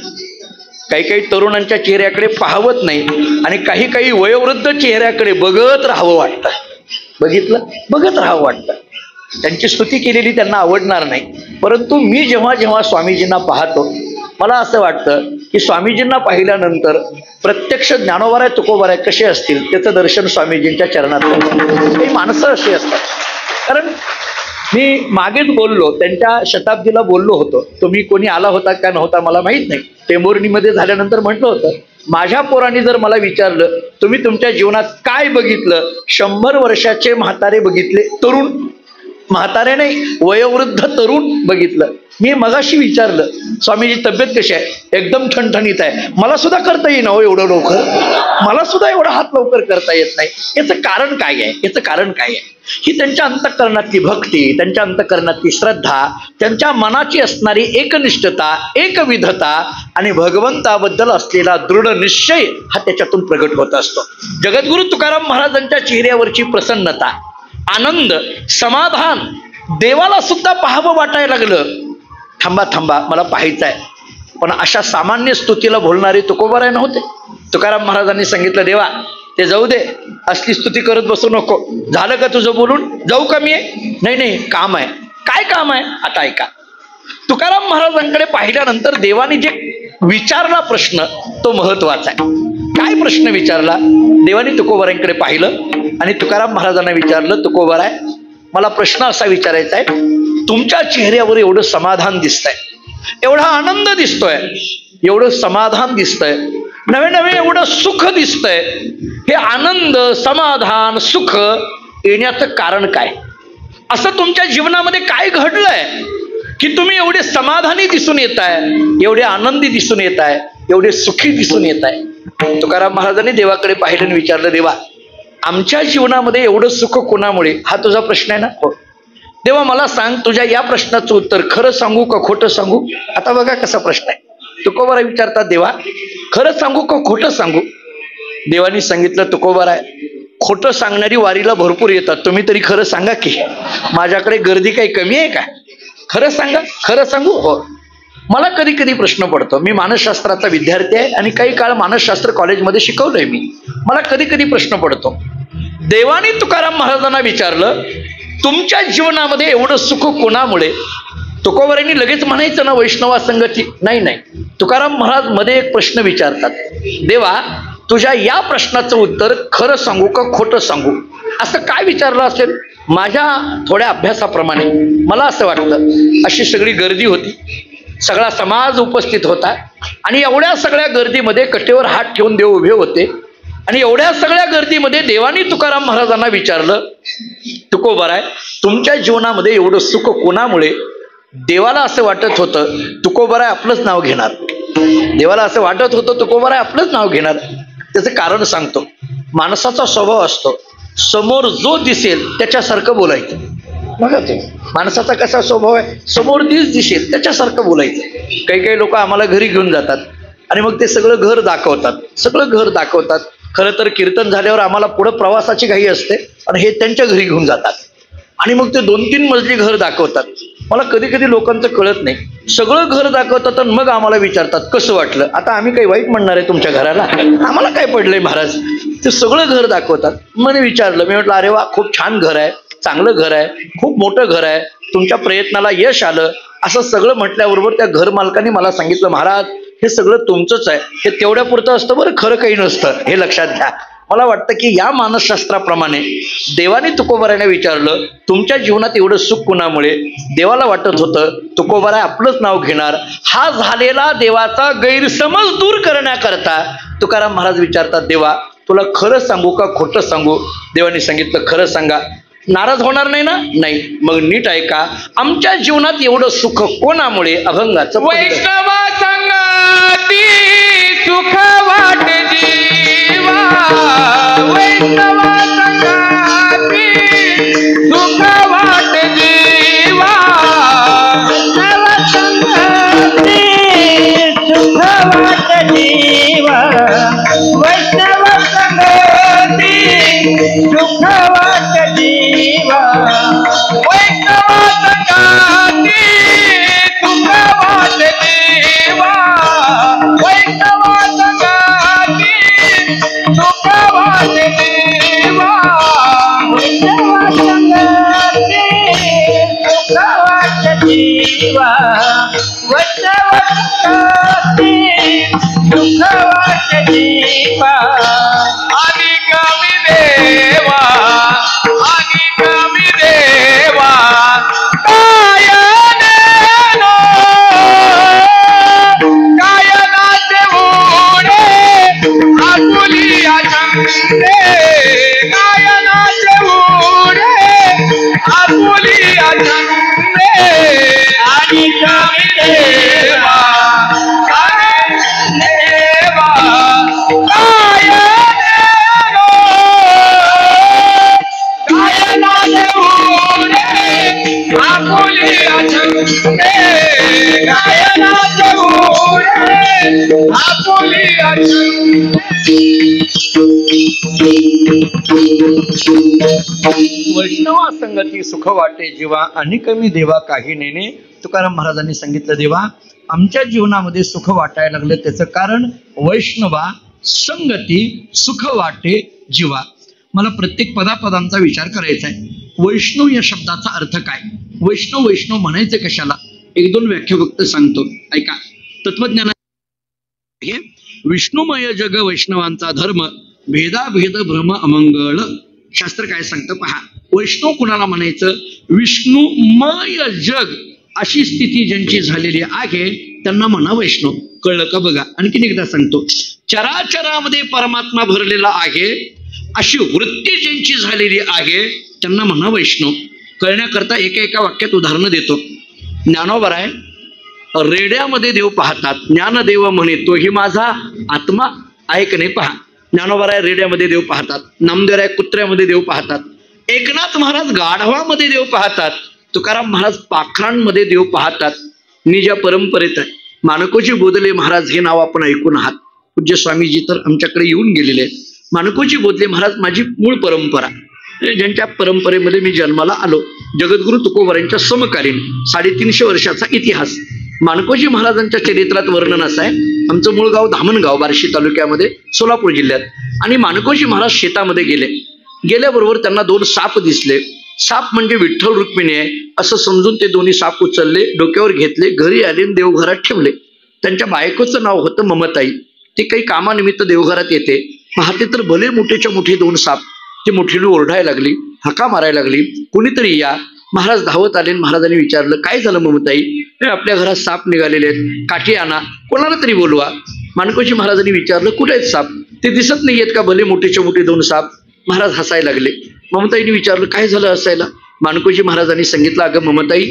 Speaker 1: काही तरुणांच्या चेहऱ्याकडे पाहवत नाही, आणि काही वयोवृद्ध चेहऱ्याकडे बघत राहावं वाटतं. बघितलं, बघत राहावं वाटतं. त्यांची स्तुती केलेली त्यांना आवडणार नाही. परंतु मी जेव्हा स्वामीजींना पाहतो, मला असं वाटतं की स्वामीजींना पाहिल्यानंतर प्रत्यक्ष ज्ञानोबराय तुकोबराय कसे असतील त्याचं दर्शन स्वामीजींच्या चरणात होतं. काही माणसं अशी असतात. कारण मी मागेच बोललो, त्यांच्या शताब्दीला बोललो होतो, तुम्ही कोणी आला होता का नव्हता मला माहित नाही. टेंभुर्णीमध्ये झाल्यानंतर म्हटलं होतं, माझ्या पोरांनी जर मला विचारलं तुम्ही तुमच्या जीवनात काय बघितलं, 100 वर्षाचे म्हातारे बघितले, तरुण म्हातारे नाही वयोवृद्ध तरुण बघितलं. मी मगाशी विचारलं, स्वामीजी तब्येत कशी आहे? एकदम ठणठणीत आहे. मला सुद्धा करता येईना हो एवढं लवकर, मला सुद्धा एवढा हात लवकर करता येत नाही. याचं कारण काय आहे? याचं कारण काय आहे? ही त्यांच्या अंतःकरणातली भक्ती, त्यांच्या अंतःकरणातली श्रद्धा, त्यांच्या मनाची असणारी एकनिष्ठता, एकविधता आणि भगवंताबद्दल असलेला दृढ निश्चय हा त्याच्यातून प्रगट होत असतो. जगद्गुरु तुकाराम महाराजांच्या चेहऱ्यावरची प्रसन्नता, आनंद, समाधान देवाला सुद्धा पाहावं वाटायला लागलं. थांबा मला पाहायचं आहे. पण अशा सामान्य स्तुतीला बोलणारे तुकोबराय नव्हते. तुकाराम महाराजांनी सांगितलं, देवा ते जाऊ दे, असली स्तुती करत बसू नको, झालं का तुझं बोलून? जाऊ का मी? नाही काम आहे. काय काम आहे? आता ऐका. तुकाराम महाराजांकडे पाहिल्यानंतर देवाने जे विचारला प्रश्न तो महत्वाचा आहे. काय प्रश्न विचारला? देवाने तुकोबरायांकडे पाहिलं आणि तुकाराम महाराजांना विचारलं, तुकोबराय मला प्रश्न असा विचारायचा आहे, तुमच्या चेहऱ्यावर एवढं समाधान दिसतंय, एवढा आनंद दिसतोय, एवढं समाधान दिसतंय, नवे नवे एवढं सुख दिसतंय, हे आनंद, समाधान, सुख येण्याचं कारण काय? असं तुमच्या जीवनामध्ये काय घडलंय की तुम्ही एवढे समाधानी दिसून येत आहे, एवढे आनंदी दिसून येत आहे, एवढे सुखी दिसून येत आहे? तुकाराम महाराजांनी देवाकडे पाहिलं आणि विचारलं, देवा आमच्या जीवनामध्ये एवढं सुख कोणामुळे? हा तुझा प्रश्न आहे ना? हो. देवा मला सांग, तुझ्या या प्रश्नाचं उत्तर खरं सांगू का खोटं सांगू? आता बघा कसा प्रश्न आहे. तुकोबाराय विचारतात, देवा खरं सांगू का खोटं सांगू? देवानी सांगितलं, तुकोबाराय खोटं सांगणारी वारीला भरपूर येतात, तुम्ही तरी खरं सांगा की, माझ्याकडे गर्दी काही कमी आहे का? खरं सांगा. खरं सांगू? हो. मला कधी कधी प्रश्न पडतो, मी मानसशास्त्राचा विद्यार्थी आहे आणि काही काळ मानसशास्त्र कॉलेजमध्ये शिकवलंय मी. मला कधी कधी प्रश्न पडतो, देवानी तुकाराम महाराजांना विचारलं, तुमच्या जीवनामध्ये एवढं सुख कोणामुळे? तुकोबारायांनी लगेच म्हणायचं ना, वैष्णवा संगती. नाही नाही, तुकाराम महाराज मध्ये एक प्रश्न विचारतात, देवा तुझ्या या प्रश्नाचं उत्तर खरं सांगू का खोटं सांगू? असं काय विचारलं असेल? माझ्या थोड्या अभ्यासाप्रमाणे मला असं वाटतं, अशी सगळी गर्दी होती, सगळा समाज उपस्थित होता आणि एवढ्या सगळ्या गर्दीमध्ये कटेवर हात ठेवून देव उभे होते आणि एवढ्या सगळ्या गर्दीमध्ये देवानी तुकाराम महाराजांना विचारलं, तुकोबाराय तुमच्या जीवनामध्ये एवढं सुख कोणामुळे? देवाला असं वाटत होतं तुकोबाराय आपलंच नाव घेणार. देवाला असं वाटत होतं तुकोबाराय आपलंच नाव घेणार. त्याचं कारण सांगतो. माणसाचा स्वभाव असतो, समोर जो दिसेल त्याच्यासारखं बोलायचं. बघा ते माणसाचा कसा स्वभाव आहे, समोर दिसेल त्याच्यासारखं बोलायचं. काही काही लोक आम्हाला घरी घेऊन जातात आणि मग ते सगळं घर दाखवतात. खरं तर कीर्तन झाल्यावर आम्हाला पुढे प्रवासाची घाई असते आणि हे त्यांच्या घरी घेऊन जातात आणि मग ते 2-3 मजली घर दाखवतात. मला कधी कधी लोकांचं कळत नाही, सगळं घर दाखवतात आणि मग आम्हाला विचारतात कसं वाटलं. आता आम्ही काही वाईट म्हणणार आहे तुमच्या घराला? आम्हाला काय पडलंय महाराज? ते सगळं घर दाखवतात. मला विचारलं, मी म्हटलं अरे वा, खूप छान घर आहे, चांगलं घर आहे, खूप मोठं घर आहे, तुमच्या प्रयत्नाला यश आलं. असं सगळं म्हटल्याबरोबर त्या घर मालकाने मला सांगितलं, महाराज हे सगळं तुमचंच आहे, हे तेवढ्यापुरतं असतं बरं, खरं काही नसतं, हे लक्षात घ्या. मला वाटतं की या मानसशास्त्राप्रमाणे देवाने तुकोबारायने विचारलं, तुमच्या जीवनात एवढं सुख कुणामुळे? देवाला वाटत होतं तुकोबाराय आपलंच नाव घेणार. हा झालेला देवाचा गैरसमज दूर करण्याकरता तुकाराम महाराज विचारतात, देवा तुला खरं सांगू का खोटं सांगू? देवाने सांगितलं, खरं सांगा. नाराज होणार नाही ना? नाही. मग नीट ऐका, आमच्या जीवनात एवढं सुख कोणामुळे? अभंगाचं
Speaker 2: वैष्णव संगती सुख वाट जीवा, वैष्णव संगती सुख वाट जीवा,
Speaker 3: वैष्णव संगती सुख वाट जीवा, वैष्णव संगती सुख वाट जीवा,
Speaker 2: वैष्णव संगती सुख वाट जीवा, वैष्णव संगती सुख वाट जीवा,
Speaker 3: वैष्णव संगती सुख वाट जीवा, वैष्णव संगती सुख वाट जीवा.
Speaker 2: आणि कमी देवा, आणि कमी देवा, कायनेनो कायनाचे उडे आपुलिया छंदे, कायनाचे उडे आपुलिया छंदे, आणि कमी देवा, आणि देवा, कायनेनो कायनाचे उडे आपुलिया छंदे, कायनाचे उडे आपुलिया छंदे.
Speaker 1: वैष्णवा संगती सुख वाटे जीवा, आणि कमी देवा काही नेणे. तुकाराम महाराजांनी सांगितलं, देवा आमच्या जीवनामध्ये सुख वाटायला लागलं त्याचं कारण वैष्णवा संगती सुख वाटे जीवा. मला प्रत्येक पदापदांचा विचार करायचा आहे. वैष्णव या शब्दाचा अर्थ काय? वैष्णव वैष्णव म्हणायचं कशाला? 1-2 व्याख्या फक्त सांगतो, ऐका. तत्वज्ञाना हे विष्णुमय जग वैष्णवांचा धर्म, भेदाभेद भ्रम अमंगळ. शास्त्र काय सांगतं पहा. वैष्णव कुणाला म्हणायचं? विष्णुमय जग अशी स्थिती ज्यांची झालेली आहे त्यांना म्हणा वैष्णव. कळलं का? बघा आणखीन एकदा सांगतो. चराचरामध्ये परमात्मा भरलेला आहे अशी वृत्ती ज्यांची झालेली आहे त्यांना म्हणा वैष्णव. कळण्याकरता एका एका वाक्यात उदाहरणं देतो. ज्ञानोबा आहे, रेड्यामध्ये देव पाहतात, ज्ञानदेव म्हणे तोही माझा आत्मा आहे की नाही पहा. ज्ञानोबा रेड्यामध्ये देव पाहतात, नामदेव कुत्र्यामध्ये देव पाहतात, एकनाथ महाराज गाढवामध्ये देव पाहतात, तुकाराम महाराज पाखरांमध्ये देव पाहतात. मी ज्या परंपरेत आहे, माणकोजी बोधले महाराज हे नाव आपण ऐकून आहात. पूज्य स्वामीजी तर आमच्याकडे येऊन गेलेले आहेत. माणकोजी बोधले महाराज माझी मूळ परंपरा, ज्यांच्या परंपरेमध्ये मी जन्माला आलो. जगद्गुरु तुकोबरांच्या समकालीन 350 वर्षाचा इतिहास. माणकोजी महाराजांच्या चरित्रात वर्णन असं आहे. आमचं मूळ गाव धामणगाव, बार्शी तालुक्यामध्ये, सोलापूर जिल्ह्यात. आणि माणकोजी महाराज शेतामध्ये गेल्याबरोबर त्यांना 2 साप दिसले. साप म्हणजे विठ्ठल रुक्मिणी आहे असं समजून ते दोन्ही साप उचलले, डोक्यावर घेतले, घरी आले, देवघरात ठेवले. त्यांच्या बायकोचं नाव होतं ममताई. ती काही कामानिमित्त देवघरात येते, पाहते तर भले मोठेच्या मोठे 2 साप. ती मोठीने ओरडायला लागली, हाका मारायला लागली, कोणीतरी या. महाराज धावत आले. महाराजांनी विचारलं काय झालं ममताई, आपल्या घरात साप निघालेले आहेत, काठी आणा, कोणाला तरी बोलवा. माणकोजी महाराजांनी विचारलं कुठे आहेत साप, ते दिसत नाहीयेत का भले मोठेच्या मोठे 2 साप. महाराज हसायला लागले. ममताईने विचारलं काय झालं हसायला. माणकोजी महाराजांनी सांगितलं अगं ममताई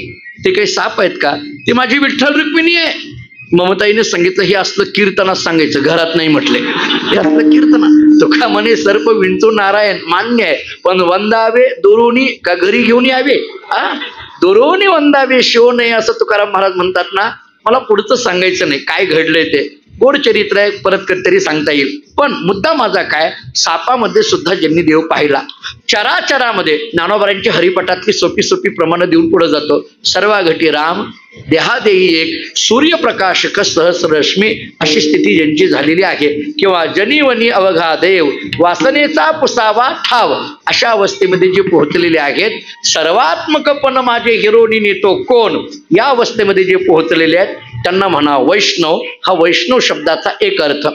Speaker 1: ते काही साप आहेत का, ते माझी विठ्ठल रुक्मिणी आहे. ममताईने सांगितलं हे असलं कीर्तनात सांगायचं, घरात नाही म्हटले. हे असलं कीर्तना. तुका म्हणे सर्प विंचू नारायण, मान्य आहे, पण वंदावे दोरोनी का घरी घेऊन यावे. दोरोनी वंदावे शिव नाही असं तुकाराम महाराज म्हणतात ना. मला पुढचं सांगायचं नाही, काय घडलंय ते गोड चरित्र आहे, परत कधीतरी सांगता येईल. पण मुद्दा माझा काय, सापामध्ये सुद्धा ज्यांनी देव पाहिला. चराचरामध्ये ज्ञानोबारांची हरिपटातली सोपी प्रमाण देऊन पुढे जातो. सर्वा घटी राम देहादेही एक, सूर्यप्रकाशक सहस्रश्मी अशी स्थिती ज्यांची झालेली आहे. किंवा जनीवनी अवघा देव, वासनेचा पुसावा ठाव, अशा अवस्थेमध्ये जे पोहोचलेले आहेत. सर्वात्मकपण माझे हिरोनी नेतो कोण, या अवस्थेमध्ये जे पोहोचलेले आहेत त्यांना म्हणा वैष्णव. हा वैष्णव शब्दाचा एक अर्थ.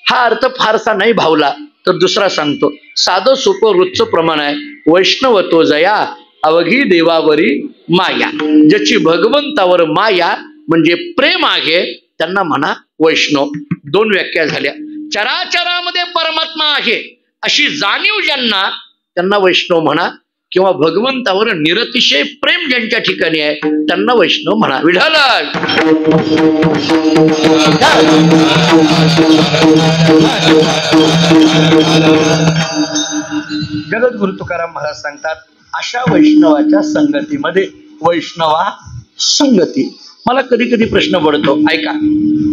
Speaker 1: हा अर्थ फारसा नाही भावला तर दुसरा सांगतो. साधं सोपं रोजचं प्रमाण आहे. वैष्णव तो जया अवघी देवावरी माया, ज्याची भगवंतावर माया म्हणजे प्रेम आहे त्यांना म्हणा वैष्णव. 2 व्याख्या झाल्या. चराचरामध्ये परमात्मा आहे अशी जाणीव ज्यांना त्यांना वैष्णव म्हणा, किंवा भगवंतावर निरतिशय प्रेम ज्यांच्या ठिकाणी आहे त्यांना वैष्णव म्हणा. विठ्ठल जगद्गुरु तुकाराम महाराज सांगतात अशा वैष्णवाच्या संगतीमध्ये वैष्णवा संगती. मला कधी कधी प्रश्न पडतो, ऐका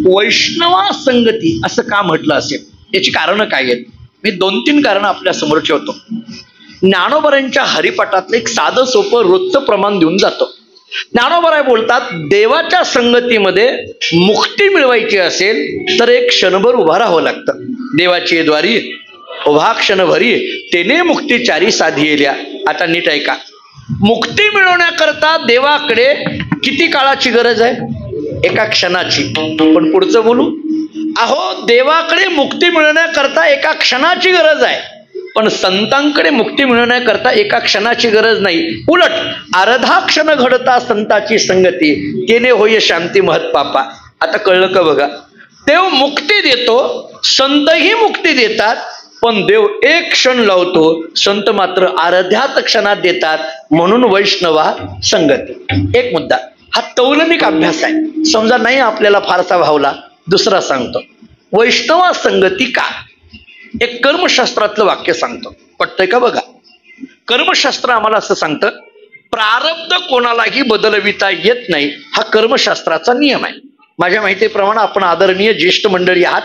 Speaker 1: वैष्णवा संगती असं का म्हटलं असेल, याची कारणं काय आहेत. मी 2-3 कारणं आपल्या समोर ठेवतो. ज्ञानोबरांच्या हरिपटातलं एक साधं सोपं रोजचं प्रमाण देऊन जातो. ज्ञानोबराय बोलतात देवाच्या संगतीमध्ये मुक्ती मिळवायची असेल तर एक क्षणभर उभा राहावं लागतं. देवाची द्वारी उभा क्षणभरी तेने मुक्तीचारी साधियेल्या. आता नीट ऐका, मुक्ती मिळवण्याकरता देवाकडे किती काळाची गरज आहे, एका क्षणाची. पण पुढचं बोलू, अहो देवाकडे मुक्ती मिळवण्याकरता एका क्षणाची गरज आहे, पण संतांकडे मुक्ती मिळवण्याकरता एका क्षणाची गरज नाही. उलट अर्धा क्षण घडता संताची संगती, तेने होय शांती महत पापा. आता कळलं का बघा, देव मुक्ती देतो, संतही मुक्ती देतात, पण देव एक क्षण लावतो, संत मात्र अर्ध्यात क्षणात देतात. म्हणून वैष्णवा संगती. एक मुद्दा हा तौलनिक अभ्यास आहे, समजा नाही आपल्याला फारसा भावला. दुसरा सांगतो वैष्णवा संगती का. एक कर्मशास्त्रातलं वाक्य सांगतो, पटतंय का बघा. कर्मशास्त्र आम्हाला असं सांगतं प्रारब्ध कोणालाही बदलविता येत नाही, हा कर्मशास्त्राचा नियम आहे. माझ्या माहितीप्रमाणे आपण आदरणीय ज्येष्ठ मंडळी आहात,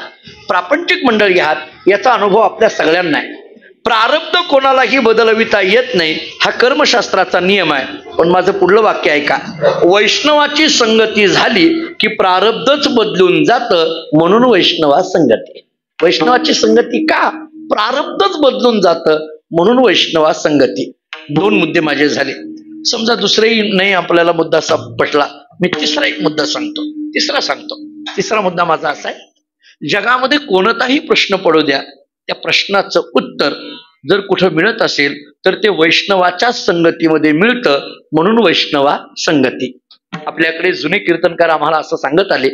Speaker 1: प्रापंचिक मंडळी आहात, याचा अनुभव आपल्या सगळ्यांना आहे. प्रारब्ध कोणालाही बदलविता येत नाही हा कर्मशास्त्राचा नियम आहे. पण माझं पुढलं वाक्य ऐका, वैष्णवाची संगती झाली की प्रारब्धच बदलून जातं, म्हणून वैष्णवा संगती. वैष्णवाची संगती का, प्रारब्धच बदलून जातं म्हणून वैष्णवा संगती. 2 मुद्दे माझे झाले. समजा दुसरेही नाही आपल्याला मुद्दा पटला, मी तिसरा एक मुद्दा सांगतो. तिसरा मुद्दा माझा असा आहे, जगामध्ये कोणताही प्रश्न पडू द्या, त्या प्रश्नाचं उत्तर जर कुठं मिळत असेल तर ते वैष्णवाच्या संगतीमध्ये मिळतं, म्हणून वैष्णवा संगती. आपल्याकडे जुने कीर्तनकार आम्हाला असं सांगत आले,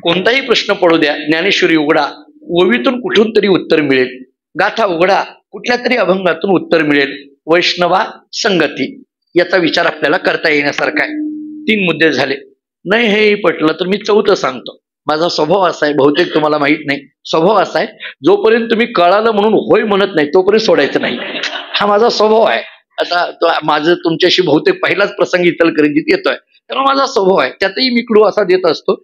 Speaker 1: कोणताही प्रश्न पडू द्या, ज्ञानेश्वरी उघडा, ओवीतून कुठून तरी उत्तर मिळेल, गाथा उघडा कुठल्या तरी अभंगातून उत्तर मिळेल. वैष्णवा संगती याचा विचार आपल्याला करता येण्यासारखा आहे. 3 मुद्दे झाले. नाही हे पटलं तर मी 4थं सांगतो. माझा स्वभाव असा आहे, बहुतेक तुम्हाला माहित नाही, स्वभाव असा आहे, जोपर्यंत तुम्ही कळालं म्हणून होय म्हणत नाही तोपर्यंत सोडायचं नाही. हा माझा स्वभाव आहे. आता माझं तुमच्याशी बहुतेक पहिलाच प्रसंग इचलकरंजीत येतोय, त्यामुळे माझा स्वभाव आहे. त्यातही मी क्लू असा देत असतो,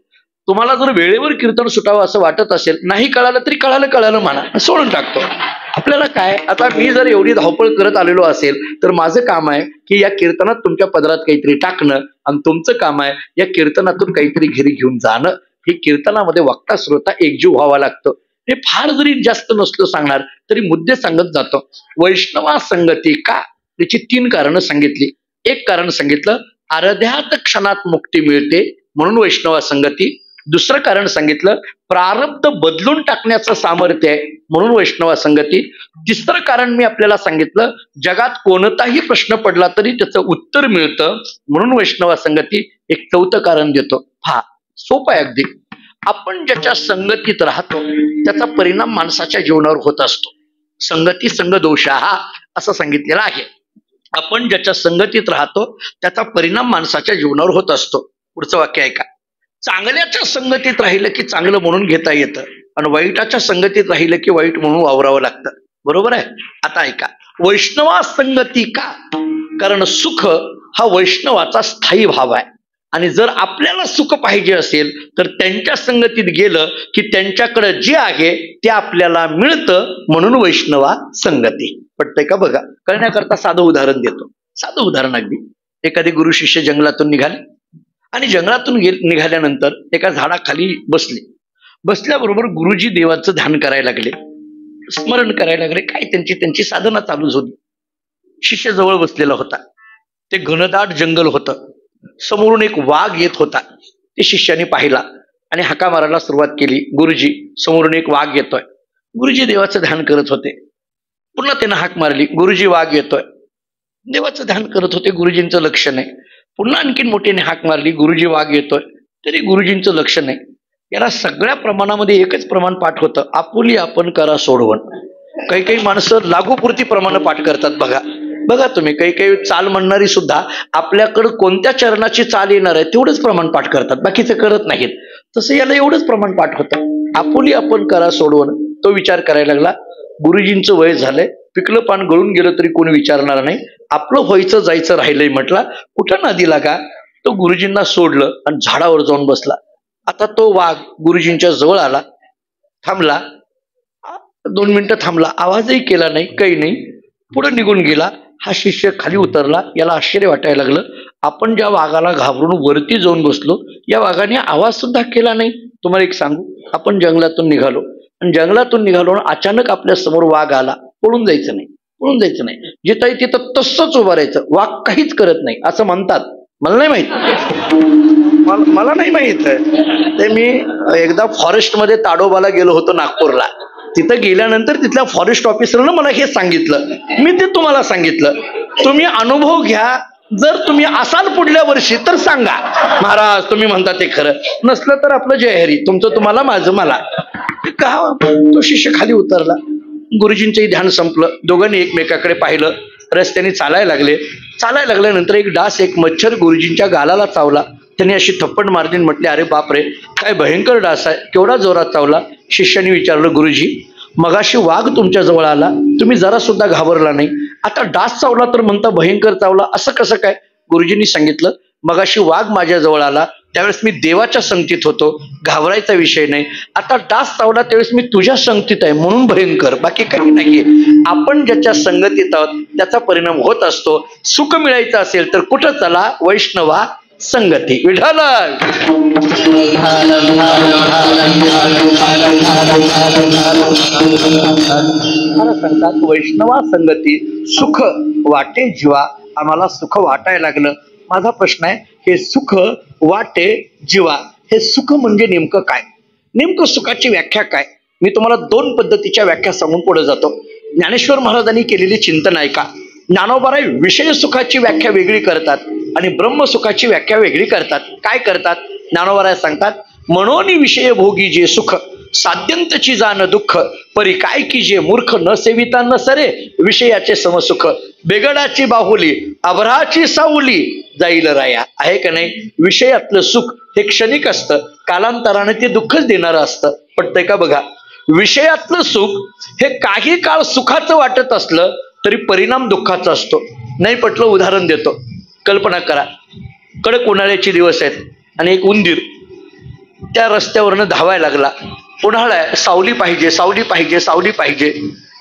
Speaker 1: तुम्हाला जर वेळेवर कीर्तन सुटावं असं वाटत असेल, नाही कळालं तरी कळालं म्हणा, सोडून टाकतो. आपल्याला काय, आता मी जर एवढी धावपळ करत आलेलो असेल तर माझं काम आहे की या कीर्तनात तुमच्या पदरात काहीतरी टाकणं, आणि तुमचं काम आहे या कीर्तनातून काहीतरी घरी घेऊन जाणं. हे कीर्तनामध्ये वक्ता श्रोता एकजीव व्हावा लागतं. हे फार जरी जास्त नसलं सांगणार तरी मुद्दे सांगत जातो. वैष्णवा संगती का, त्याची 3 कारणं सांगितली. एक कारण सांगितलं, अर्ध्यात क्षणात मुक्ती मिळते म्हणून वैष्णवा संगती. दुसरं कारण सांगितलं, प्रारब्ध बदलून टाकण्याचं सामर्थ्य आहे म्हणून वैष्णवा संगती. तिसरं कारण मी आपल्याला सांगितलं, जगात कोणताही प्रश्न पडला तरी त्याचं उत्तर मिळतं म्हणून वैष्णवा संगती. एक 4थं कारण देतो. हा सोपं आहे अगदी. आपण ज्याच्या संगतीत राहतो त्याचा परिणाम माणसाच्या जीवनावर होत असतो. संगती संग दोषा हा असं सांगितलेलं आहे. आपण ज्याच्या संगतीत राहतो त्याचा परिणाम माणसाच्या जीवनावर होत असतो. पुढचं वाक्य ऐका. चांगल्याच्या संगतीत राहिलं की चांगलं म्हणून घेता येतं, आणि वाईटाच्या संगतीत राहिलं की वाईट म्हणून वावरावं लागतं. बरोबर आहे. आता ऐका, वैष्णवा संगती का, कारण सुख हा वैष्णवाचा स्थायी भाव आहे. आणि जर आपल्याला सुख पाहिजे असेल तर त्यांच्या संगतीत गेलं की त्यांच्याकडे जे आहे ते आपल्याला मिळतं म्हणून वैष्णवा संगती. पटतंय का बघा. करण्याकरता साधं उदाहरण देतो. साधं उदाहरण अगदी. एखादे गुरु शिष्य जंगलातून निघाले आणि जंगलातून निघाल्यानंतर एका झाडाखाली बसल्याबरोबर गुरुजी देवाचं ध्यान करायला लागले, स्मरण करायला लागले. काय त्यांची साधना चालूच होती. शिष्य जवळ बसलेला होता. ते घनदाट जंगल होतं. समोरून एक वाघ येत होता. ते शिष्याने पाहिला आणि हाका मारायला सुरुवात केली. गुरुजी, समोरून एक वाघ येतोय. गुरुजी देवाचं ध्यान करत होते. पुन्हा त्यानं हाक मारली, गुरुजी वाघ येतोय. देवाचं ध्यान करत होते, गुरुजींचं लक्ष नाही. पुन्हा आणखीन मोठ्याने हाक मारली, गुरुजी वाघ येतोय, तरी गुरुजींचं लक्ष नाही. याला सगळ्या प्रमाणामध्ये एकच प्रमाण पाठ होतं, आपुली आपण करा सोडवण. काही माणसं लागूपुरती प्रमाण पाठ करतात. बघा तुम्ही, काही चाल म्हणणारी सुद्धा आपल्याकडं कोणत्या चरणाची चाल येणार आहे तेवढंच प्रमाण पाठ करतात, बाकीचं करत नाहीत. तसं याला एवढंच प्रमाण पाठ होतं, आपुली आपण करा सोडवण. तो विचार करायला लागला, गुरुजींचं वय झालंय, पिकलं पान गळून गेलं तरी कोणी विचारणार नाही, आपलं व्हायचं जायचं राहिलंय. म्हटला कुठं नदी लागा. तो गुरुजींना सोडलं आणि झाडावर जाऊन बसला. आता तो वाघ गुरुजींच्या जवळ आला, थांबला, 2 मिनिटं थांबला, आवाजही केला नाही, काही नाही, पुढे निघून गेला. हा शिष्य खाली उतरला. याला आश्चर्य वाटायला लागलं, आपण ज्या वाघाला घाबरून वरती जाऊन बसलो या वाघाने आवाज सुद्धा केला नाही. तुम्हाला एक सांगू, आपण जंगलातून निघालो आणि जंगलातून निघालो अचानक आपल्या समोर वाघ आला, पळून जायचं नाही, जिथं आहे तिथं तसंच उभं राहायचं. वाघ काहीच करत नाही असं म्हणतात. मला नाही माहित, मला नाही माहित. ते मी एकदा फॉरेस्ट मध्ये ताडोबाला गेलो होतो नागपूरला. तिथं गेल्यानंतर तिथल्या फॉरेस्ट ऑफिसरनं मला हे सांगितलं, मी ते तुम्हाला सांगितलं. तुम्ही अनुभव घ्या, जर तुम्ही असाल पुढल्या वर्षी तर सांगा. महाराज तुम्ही म्हणता ते खरं, नसलं तर आपलं जय हरी, तुमचं तुम्हाला माझं मला. का तो शिष्य खाली उतरला. गुरुजींचंही ध्यान संपलं. दोघांनी एकमेकाकडे पाहिलं. रस्त्याने चालायला लागल्यानंतर एक डास, एक मच्छर गुरुजींच्या गालाला चावला. त्यांनी अशी थप्पड मारली आणि म्हटले, अरे बापरे, काय भयंकर डास आहे, केवढा जोरात चावला. शिष्याने विचारलं, गुरुजी मगाशी वाघ तुमच्या जवळ आला, तुम्ही जरा सुद्धा घाबरला नाही, आता डास चावला तर म्हणता भयंकर चावला, असं कसं काय. गुरुजींनी सांगितलं, मगाशी वाघ माझ्या जवळ आला त्यावेळेस मी देवाच्या संगतीत होतो, घाबरायचा विषय नाही. आता डास चावला त्यावेळेस मी तुझ्या संगतीत आहे म्हणून भयंकर, बाकी काही नाहीये. आपण ज्याच्या संगतीत आहोत त्याचा परिणाम होत असतो. सुख मिळायचं असेल तर कुठं चला, वैष्णवा संगती. विठ्ठल सांगतात, वैष्णवा संगती सुख वाटे जीवा. आम्हाला सुख वाटायला लागलं. माझा प्रश्न आहे, हे सुख वाटे जीवा, हे सुख म्हणजे नेमकं काय, नेमकं सुखाची व्याख्या काय. मी तुम्हाला 2 पद्धतीच्या व्याख्या सांगून पुढे जातो. ज्ञानेश्वर महाराजांनी केलेली चिंतन ऐका. ज्ञानोबाराय विषय सुखाची व्याख्या वेगळी करतात आणि ब्रह्मसुखाची व्याख्या वेगळी करतात. काय करतात? ज्ञानोबाराय सांगतात, मनोनी विषय भोगी जे सुख साध्यंतची जाण दुःख परी काय की जे मूर्ख न सेविता न सरे विषयाचे समसुख बेगडाची बाहुली अभराची सावली जाईल राया. आहे का नाही? विषयातलं सुख हे क्षणिक असतं, कालांतराने ते दुःखच देणारं असतं. पटतंय का बघा? विषयातलं सुख हे काही काळ सुखाचं वाटत असलं तरी परिणाम दुःखाचा असतो. नाही पटलं? उदाहरण देतो. कल्पना करा, कडक उन्हाळ्याचे दिवस आहेत आणि एक उंदीर त्या रस्त्यावरनं धावायला लागला. उन्हाळा आहे, सावली पाहिजे, सावली पाहिजे, सावली पाहिजे.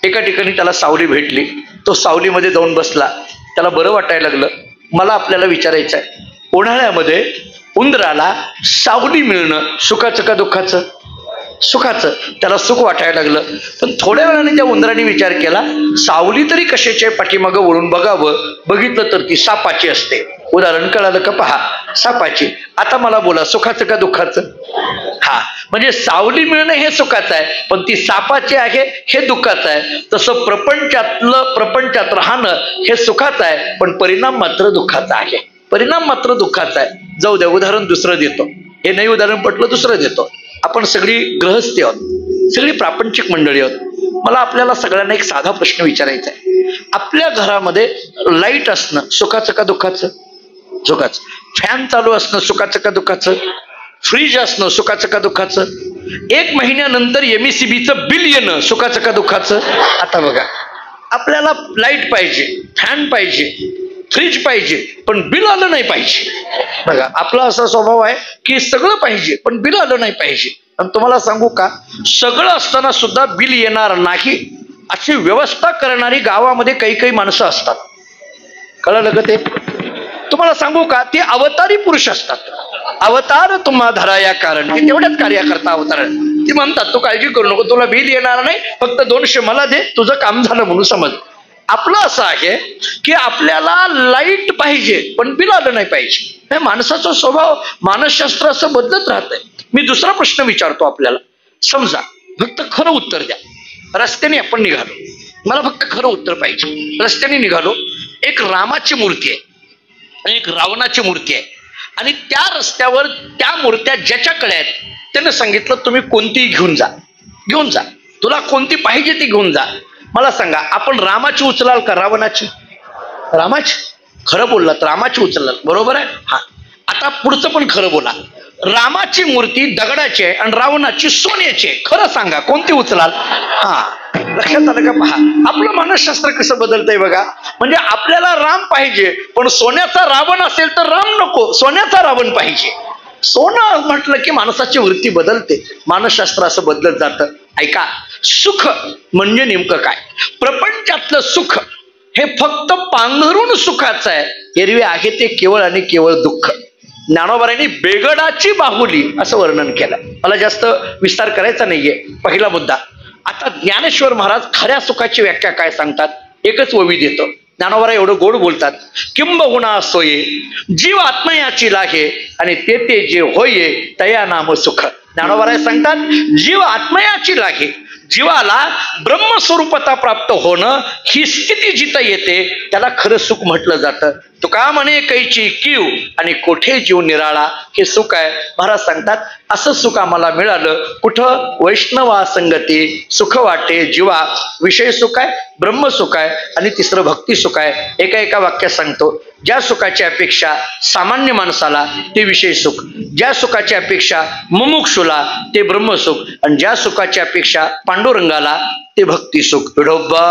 Speaker 1: एका ठिकाणी त्याला सावली भेटली. तो सावलीमध्ये जाऊन बसला. त्याला बरं वाटायला लागलं. मला आपल्याला विचारायचं आहे, उन्हाळ्यामध्ये उंदराला सावली मिळणं सुखाचं का दुःखाचं? सुखाचं. त्याला सुख वाटायला लागलं. पण थोड्या वेळाने त्या उंदराने विचार केला, सावली तरी कशाच्या पाठीमागं वळून बघावं. बघितलं तर ती सापाची असते. उदाहरण कळालं का? पहा, सापाची. आता मला बोला, सुखाचं का दुःखाचं? हा, म्हणजे सावली मिळणं हे सुखाचं आहे, पण ती सापाची आहे हे दुःखाचं आहे. तसं प्रपंचात राहणं हे सुखाचं आहे, पण परिणाम मात्र दुःखाचा आहे. परिणाम मात्र दुःखाचा आहे. जाऊ द्या, उदाहरण दुसरं देतो. हे नाही उदाहरण पटलं, दुसरं देतो. आपण सगळी गृहस्थी आहोत, सगळी प्रापंचिक मंडळी आहोत. मला आपल्याला सगळ्यांना एक साधा प्रश्न विचारायचा आहे. आपल्या घरामध्ये लाईट असणं सुखाचं का दुःखाचं? सुखाचं. फॅन चालू असणं सुखाचं का दुःखाचं? फ्रीज असणं सुखाचं का दुःखाचं? 1 महिन्यानंतर MECBचं बिल येणं सुखाचं का दुःखाचं? आता बघा, आपल्याला लाईट पाहिजे, फॅन पाहिजे, फ्रीज पाहिजे, पण बिल आलं नाही पाहिजे. बघा, आपला असा स्वभाव आहे की सगळं पाहिजे पण बिल आलं नाही पाहिजे. आणि तुम्हाला सांगू का, सगळं असताना सुद्धा बिल येणार नाही अशी व्यवस्था करणारी गावामध्ये काही काही माणसं असतात. कळलं का ते? तुम्हाला सांगू का, ते अवतारी पुरुष असतात. अवतार तुम्हा धराया कारण, ते तेवढ्याच कार्याकर्ता अवतार. ते म्हणतात, तू काळजी करू नको, तुला बिल येणार नाही, फक्त 200 मला दे, तुझं काम झालं म्हणून समज. आपलं असं आहे की आपल्याला लाईट पाहिजे पण बिल आलं नाही पाहिजे. हे माणसाचा स्वभाव, मानसशास्त्र असं बदलत राहतंय. मी दुसरा प्रश्न विचारतो आपल्याला. समजा, फक्त खरं उत्तर द्या. रस्त्याने आपण निघालो, मला फक्त खरं उत्तर पाहिजे. रस्त्याने निघालो, एक रामाची मूर्ती आहे आणि एक रावणाची मूर्ती आहे, आणि त्या रस्त्यावर त्या मूर्त्या ज्याच्याकडे आहेत त्यानं सांगितलं, तुम्ही कोणतीही घेऊन जा, घेऊन जा, तुला कोणती पाहिजे ती घेऊन जा. मला सांगा, आपण रामाची उचलाल का रावणाची? रामाची. खरं बोललात, रामाची उचलाल, बरोबर आहे. हा, आता पुढचं पण खरं बोला. रामाची मूर्ती दगडाची आहे आणि रावणाची सोन्याची आहे. खरं सांगा, कोणती उचलाल? हा, लक्षात आलं का? पहा, आपलं मानसशास्त्र कसं बदलतंय बघा. म्हणजे आपल्याला राम पाहिजे पण सोन्याचा रावण असेल तर राम नको, सोन्याचा रावण पाहिजे. सोनं म्हटलं की माणसाची वृत्ती बदलते. मानसशास्त्र असं बदलत जातं. ऐका, सुख म्हणजे नेमकं काय? प्रपंचातलं सुख हे फक्त पांघरून सुखाचं आहे, एरवी आहे ते केवळ आणि केवळ दुःख. ज्ञानोबारांनी बेगडाची बाहुली असं वर्णन केलं. मला जास्त विस्तार करायचा नाहीये. पहिला मुद्दा. आता ज्ञानेश्वर महाराज खऱ्या सुखाची व्याख्या काय सांगतात? एकच ओवी देतो. ज्ञानोबा एवढं गोड बोलतात, किंबहुना सोये जीव आत्मयाची लागे आणि ते जे होये तया नाम सुख. ज्ञानोबा सांगतात, जीव आत्मयाची लागे, जीवाला ब्रह्मस्वरूपता प्राप्त होणं ही स्थिती जिथं येते त्याला खरं सुख म्हटलं जातं. तुका म्हणे कैची कीव आणि कोठे जीव निराळा, हे सुख आहे. महाराज सांगतात, असं सुख आम्हाला मिळालं कुठं? वैष्णवा संगती सुख वाटे जीवा. विषय सुख आहे, ब्रह्म सुख आहे आणि तिसरं भक्ती सुख आहे. एका वाक्यात सांगतो, ज्या सुखाची अपेक्षा सामान्य माणसाला ते विषय सुख, ज्या सुखाची अपेक्षा मुमुक्षुला ते ब्रह्मसुख, आणि ज्या सुखाची अपेक्षा पांडुरंगाला ते भक्ती सुख. विठोबा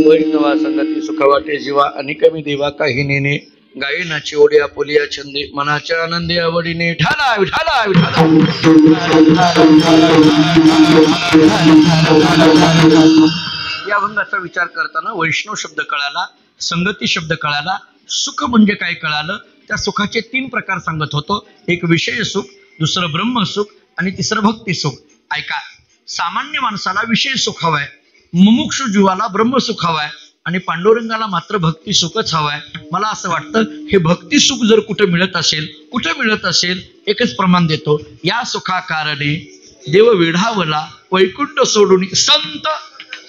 Speaker 1: वैष्णवा संगती सुख वाटे जीवा आणि कमी देवा काही नेने गायनाची ओढी आपुलिया छंदे मनाच्या आनंदी आवडीने ठाला विठाला विठाला. या अभंगाचा विचार करताना वैष्णव शब्द कळाला, संगती शब्द कळाला, सुख म्हणजे काय कळालं. त्या सुखाचे 3 प्रकार सांगत होतो. एक विषय सुख, दुसरं ब्रह्म सुख आणि तिसरं भक्ती सुख. ऐका, सामान्य माणसाला विषय सुख हवाय, मुमुक्षु जीवाला ब्रह्म सुख हवाय आणि पांडुरंगाला मात्र भक्ती सुखच हवाय. मला असं वाटतं हे भक्ती सुख जर कुठं मिळत असेल एकच प्रमाण देतो. या सुखाकारणे देव वेढावला वैकुंठ सोडून संत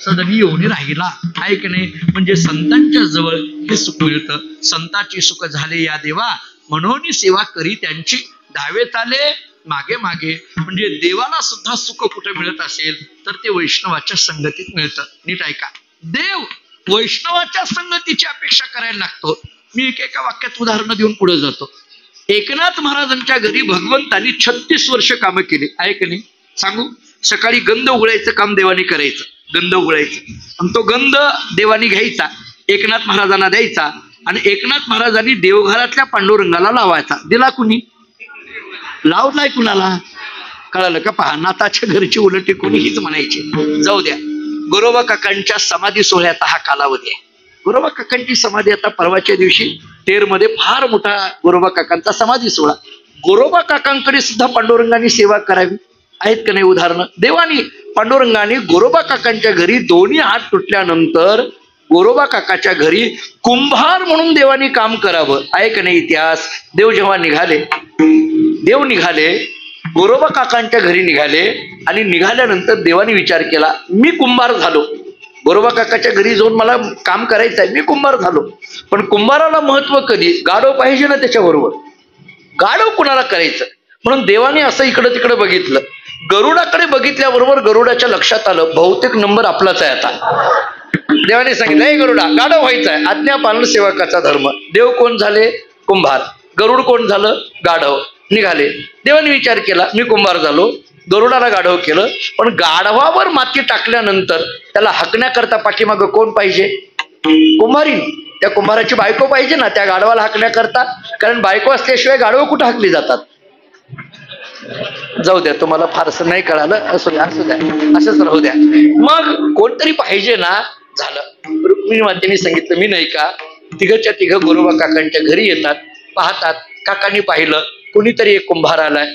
Speaker 1: सदनी येऊन राहिला. आहे की नाही? म्हणजे संतांच्या जवळ हे सुख मिळतं. संताची सुख झाले या देवा म्हणून सेवा करी त्यांची धावेत आले मागे मागे. म्हणजे देवाला सुद्धा सुख कुठे मिळत असेल तर ते वैष्णवाच्या संगतीत मिळतं. नीट ऐका, देव वैष्णवाच्या संगतीची अपेक्षा करायला लागतो. मी एका वाक्यात उदाहरण देऊन पुढे जातो. एकनाथ महाराजांच्या घरी भगवंतांनी 36 वर्ष कामं केली. आहे की नाही? सांगू, सकाळी गंध उघडायचं काम देवानी करायचं, गंध उघडायचं आणि तो गंध देवानी घ्यायचा, एकनाथ महाराजांना द्यायचा आणि एकनाथ महाराजांनी देवघरातल्या पांडुरंगाला लावायचा. दिला कुणी? लावलाय कुणाला? कळालं का? पहा, नाताच्या घरची उलटी कोणी हीच म्हणायची. जाऊ द्या, गोरोबा काकांच्या समाधी सोहळ्याचा हा कालावधी आहे. गोरोबा काकांची समाधी आता परवाच्या दिवशी तेरमध्ये फार मोठा गोरोबा काकांचा समाधी सोहळा. गोरोबा काकांकडे सुद्धा पांडुरंगाने सेवा करावी. आहेत का नाही उदाहरणं? देवानी पांडुरंगाने गोरोबा काकांच्या घरी दोन्ही हात तुटल्यानंतर गोरोबा काकाच्या घरी कुंभार म्हणून देवानी काम करावं. आहे का नाही इतिहास? देव जेव्हा निघाले, गोरोबा काकांच्या घरी निघाले आणि निघाल्यानंतर देवानी विचार केला, मी कुंभार झालो, गोरोबा काकाच्या घरी जाऊन मला काम करायचं आहे, मी कुंभार झालो. पण कुंभाराला महत्व कधी? गाढव पाहिजे ना त्याच्याबरोबर. गाढव कुणाला करायचं? म्हणून देवाने असं इकडं तिकडं बघितलं. गरुडाकडे बघितल्याबरोबर गरुडाच्या लक्षात आलं बहुतेक नंबर आपलाच आहे आता. देवाने सांगितलं, हे गरुडा, गाढव व्हायचं आहे, आज्ञा पालन सेवकाचा धर्म. देव कोण झाले? कुंभार. गरुड कोण झालं? गाढव. निघाले. देवाने विचार केला, मी कुंभार झालो, गरुडाला गाढव केलं. पण गाढवावर माती टाकल्यानंतर त्याला हाकण्याकरता पाठीमागं कोण पाहिजे? कुंभारी. त्या कुंभाराची बायको पाहिजे ना त्या गाढवाला हाकण्याकरता, कारण बायको असल्याशिवाय गाढव कुठं हाकली जातात? जाऊ द्या, तुम्हाला फारसं नाही कळालं, असू द्या, असंच राहू द्या. मग कोणतरी पाहिजे ना. झालं. रुक्मिणी मातेने सांगितलं, मी नाही का? तिघच्या तिघ गोरोबा काकांच्या घरी येतात, पाहतात. काकांनी पाहिलं कोणीतरी एक कुंभार आलाय,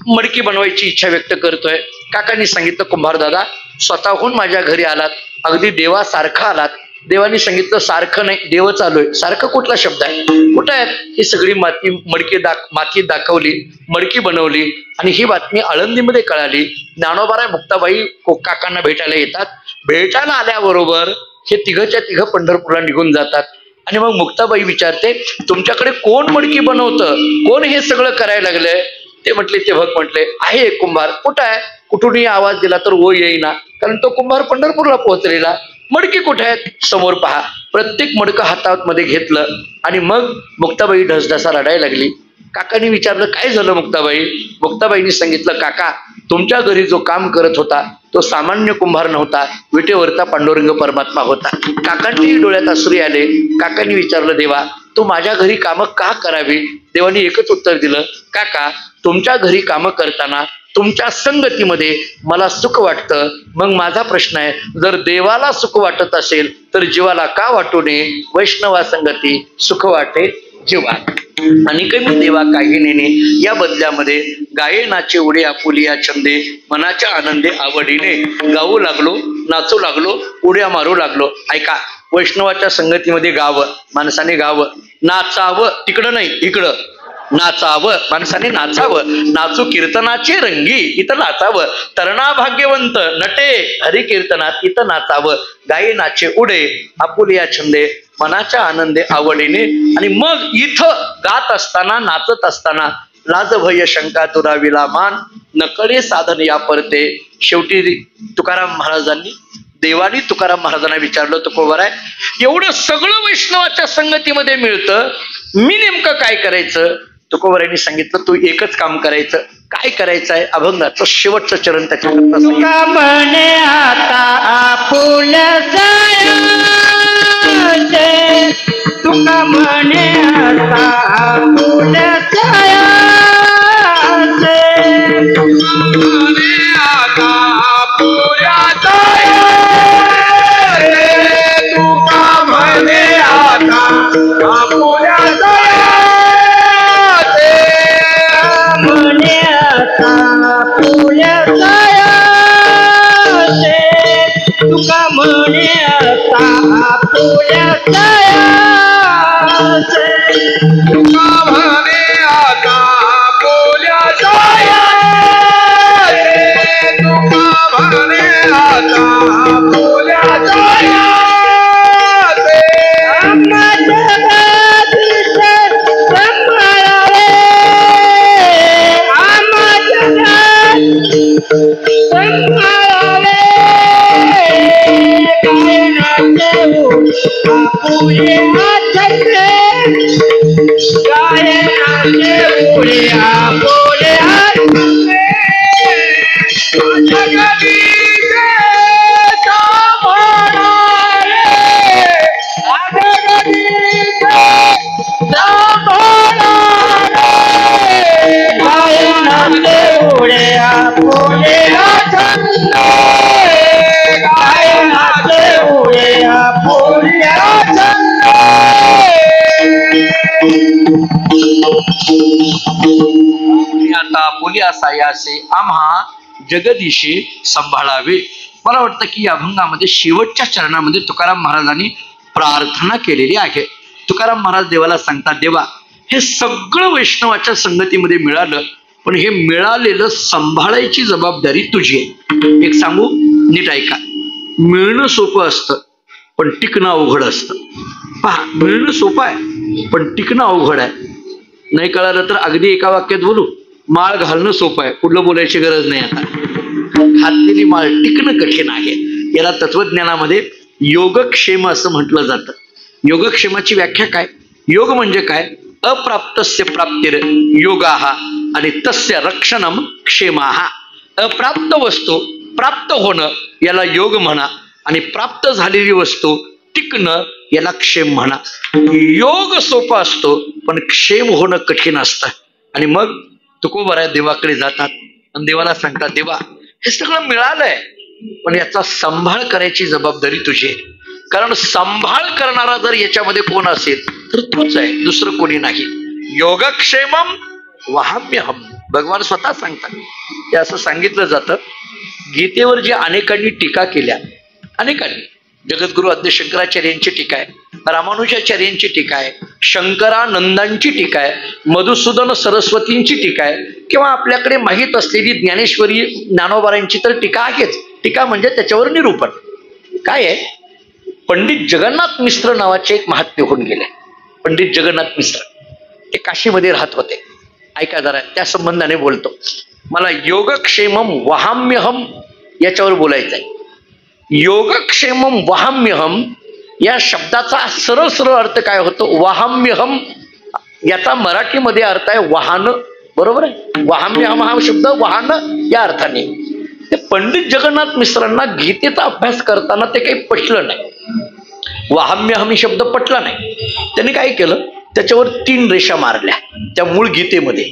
Speaker 1: मडकी बनवायची इच्छा व्यक्त करतोय. काकांनी सांगितलं, कुंभार दादा स्वतःहून माझ्या घरी आलात, अगदी देवासारखा आलात. देवानी सांगितलं, सारखं नाही, देवच आलोय. सारखं कुठला शब्द आहे? कुठं आहे? ही सगळी माती दाखवली, मडकी बनवली आणि ही बातमी आळंदीमध्ये कळाली. ज्ञानोबाराय मुक्ताबाई काकांना भेटायला येतात. भेटायला आल्याबरोबर हे तिघच्या तिघ पंढरपूरला निघून जातात. आणि मग मुक्ताबाई विचारते, तुमच्याकडे कोण मडकी बनवतं? कोण हे सगळं करायला लागलंय? ते म्हटले, ते भक्त म्हटले, आहे एक कुंभार. कुठं आहे? कुठूनही आवाज दिला तर वो येईना, कारण तो कुंभार पंढरपूरला पोहोचलेला. मडकी कुठे आहेत? समोर पहा. प्रत्येक मडकं हातामध्ये घेतलं आणि मग मुक्ताबाई ढसढसा रडायला लागली. काकांनी विचारलं, काय झालं मुक्ताबाई? मुक्ताबाईंनी सांगितलं, काका तुमच्या घरी जो काम करत होता तो सामान्य कुंभार नव्हता, विटेवरचा पांडुरंग परमात्मा होता. काकांच्याही डोळ्यात अश्रू आले. काकांनी विचारलं, देवा तू माझ्या घरी कामं का करावी? देवानी एकच उत्तर दिलं, काका तुमच्या घरी कामं करताना तुमच्या संगतीमध्ये मला सुख वाटतं. मग माझा प्रश्न आहे, जर देवाला सुख वाटत असेल तर जीवाला का वाटू नये? वैष्णवा संगती सुख वाटे जीवा. आणि कमी देवा काही नेणे या बदल्यामध्ये गायनाचे उडे आपुलिया छंदे मनाच्या आनंदे आवडीने गाऊ लागलो, नाचू लागलो, उड्या मारू लागलो. ऐका, वैष्णवाच्या संगतीमध्ये गावं, माणसाने गावं, नाचावं, तिकडं नाही इकडं नाचावं, माणसाने नाचावं. नाचू कीर्तनाचे रंगी, इथं नाचावं. तरणा भाग्यवंत नटे हरी कीर्तनात, इथं नाचावं. गायनाचे उडे आपुलिया छंदे मनाच्या आनंदे आवडीने. आणि मग इथं गात असताना, नाचत असताना लाज भय शंका दुराविला मान, नकडे साधन या परते. शेवटी तुकाराम महाराजांनी, देवानी तुकाराम महाराजांना विचारलं, तुकोबाराय एवढं सगळं वैष्णवाच्या संगतीमध्ये मिळतं, मी नेमकं काय करायचं? तुकोबारायांनी सांगितलं, तू एकच काम करायचं. काय करायचं आहे? अभंगाचं शेवटचं चरण त्याच्याकरता
Speaker 3: आता आपुल तुका म्हणे आता पुण्याच्या
Speaker 2: म्हणे आता पुऱ्याचा तुका म्हणे आता पुऱ्याचा
Speaker 3: म्हणे आता पुण्याच्या तुका म्हणे आता पुण्याच्या
Speaker 2: तुका म्हणे आता पुऱ्याचा तुका म्हणे आता पुऱ्याचा आता बोलिया सायासे आम्हा जगदीशी सांभाळावे. मला वाटतं की या अभंगामध्ये शेवटच्या चरणामध्ये तुकाराम महाराजांनी प्रार्थना केलेली आहे. तुकाराम महाराज देवाला सांगतात, देवा हे सगळं वैष्णवाच्या संगतीमध्ये मिळालं, पण हे मिळालेलं सांभाळायची जबाबदारी तुझी आहे. एक सांगू, नीट ऐका. मिळणं सोपं असतं पण टिकणं अवघड असतं. पहा, मिळणं सोपं आहे पण टिकणं अवघड आहे. नाही कळालं तर अगदी एका वाक्यात बोलू, माळ घालणं सोपं आहे, पुढलं बोलायची गरज नाही. आता घातलेली माळ टिकणं कठीण आहे. याला तत्वज्ञानामध्ये योगक्षेम असं म्हटलं जातं. योगक्षेमाची व्याख्या काय? योग म्हणजे काय? अप्राप्तस्य प्राप्तिर योगाः आणि तस्य रक्षणम क्षेमाः. अप्राप्त वस्तू प्राप्त होणं याला योग म्हणा, आणि प्राप्त झालेली वस्तू टिकणं याला क्षेम म्हणा. योग सोपा असतो पण क्षेम होणं कठीण असतं. आणि मग तुकोबराय देवाकडे जातात आणि देवाला सांगतात, देवा हे सगळं मिळालंय पण याचा सांभाळ करायची जबाबदारी तुझी आहे. कारण सांभाळ करणारा जर याच्यामध्ये कोण असेल तर तूच आहे, दुसरं कोणी नाही. योगक्षेमम वहाम्यहम भगवान स्वतः सांगतात. हे असं सांगितलं जातं. गीतेवर जे अनेकांनी टीका केल्या, अनेकांनी, जगद्गुरु आद्य शंकराचार्यांची टीका आहे, रामानुजाचार्यांची टीका आहे, शंकरानंदांची टीका आहे, मधुसूदन सरस्वतींची टीका आहे, किंवा आपल्याकडे माहीत असलेली ज्ञानेश्वरी ज्ञानोबारांची तर टीका आहेच. टीका म्हणजे त्याच्यावर निरूपण काय आहे. पंडित जगन्नाथ मिश्र नावाचे एक महात्मे होऊन गेले. पंडित जगन्नाथ मिश्र ते काशीमध्ये राहत होते. ऐका जरा, त्या संबंधाने बोलतो. मला योगक्षेमम वहाम्यहम याच्यावर बोलायचं आहे. योगक्षेमम वहाम्यहम या शब्दाचा सरळ सरळ अर्थ काय होतो? वहाम्यहम याचा मराठीमध्ये अर्थ आहे वाहन. बरोबर आहे? वहाम्यहम हा शब्द वाहन या अर्थाने. ते पंडित जगन्नाथ मिश्रांना गीतेचा अभ्यास करताना ते काही पटलं नाही. वहाम्यहम शब्द पटला नाही. त्यांनी काय केलं, त्याच्यावर 3 रेषा मारल्या त्या मूळ गीतेमध्ये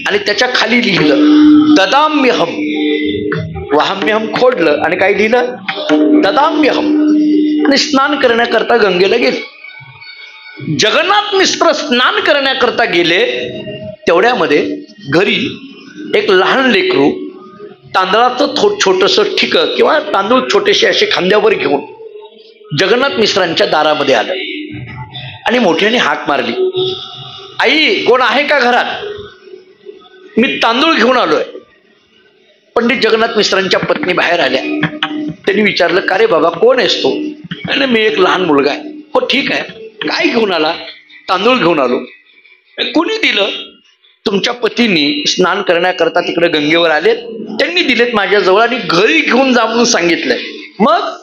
Speaker 2: आणि त्याच्या खाली लिहिलं ददाम्यहम. वहाम्यहम खोडलं आणि काय लिहिलं ददाम्यहम, आणि स्नान करण्याकरता गंगेला गेले. जगन्नाथ मिश्र स्नान करण्याकरता गेले. तेवढ्यामध्ये घरी एक लहान लेकरू तांदळाचं छोटंसं ठिक किंवा तांदूळ छोटेसे असे खांद्यावर घेऊन जगन्नाथ मिश्रांच्या दारामध्ये आलं आणि मोठ्याने हाक मारली, आई कोण आहे का घरात? मी तांदूळ घेऊन आलोय. पंडित जगन्नाथ मिश्रांच्या पत्नी बाहेर आल्या. त्यांनी विचारलं, का रे बाबा कोण आहेस तू? आणि मी एक लहान मुलगा आहे. हो ठीक आहे, काय घेऊन आला? तांदूळ घेऊन आलो. कोणी दिलं? तुमच्या पतींनी स्नान करण्याकरता तिकडे गंगेवर आलेत, त्यांनी दिलेत माझ्याजवळ आणि घरी घेऊन जा म्हणून सांगितलंय. मग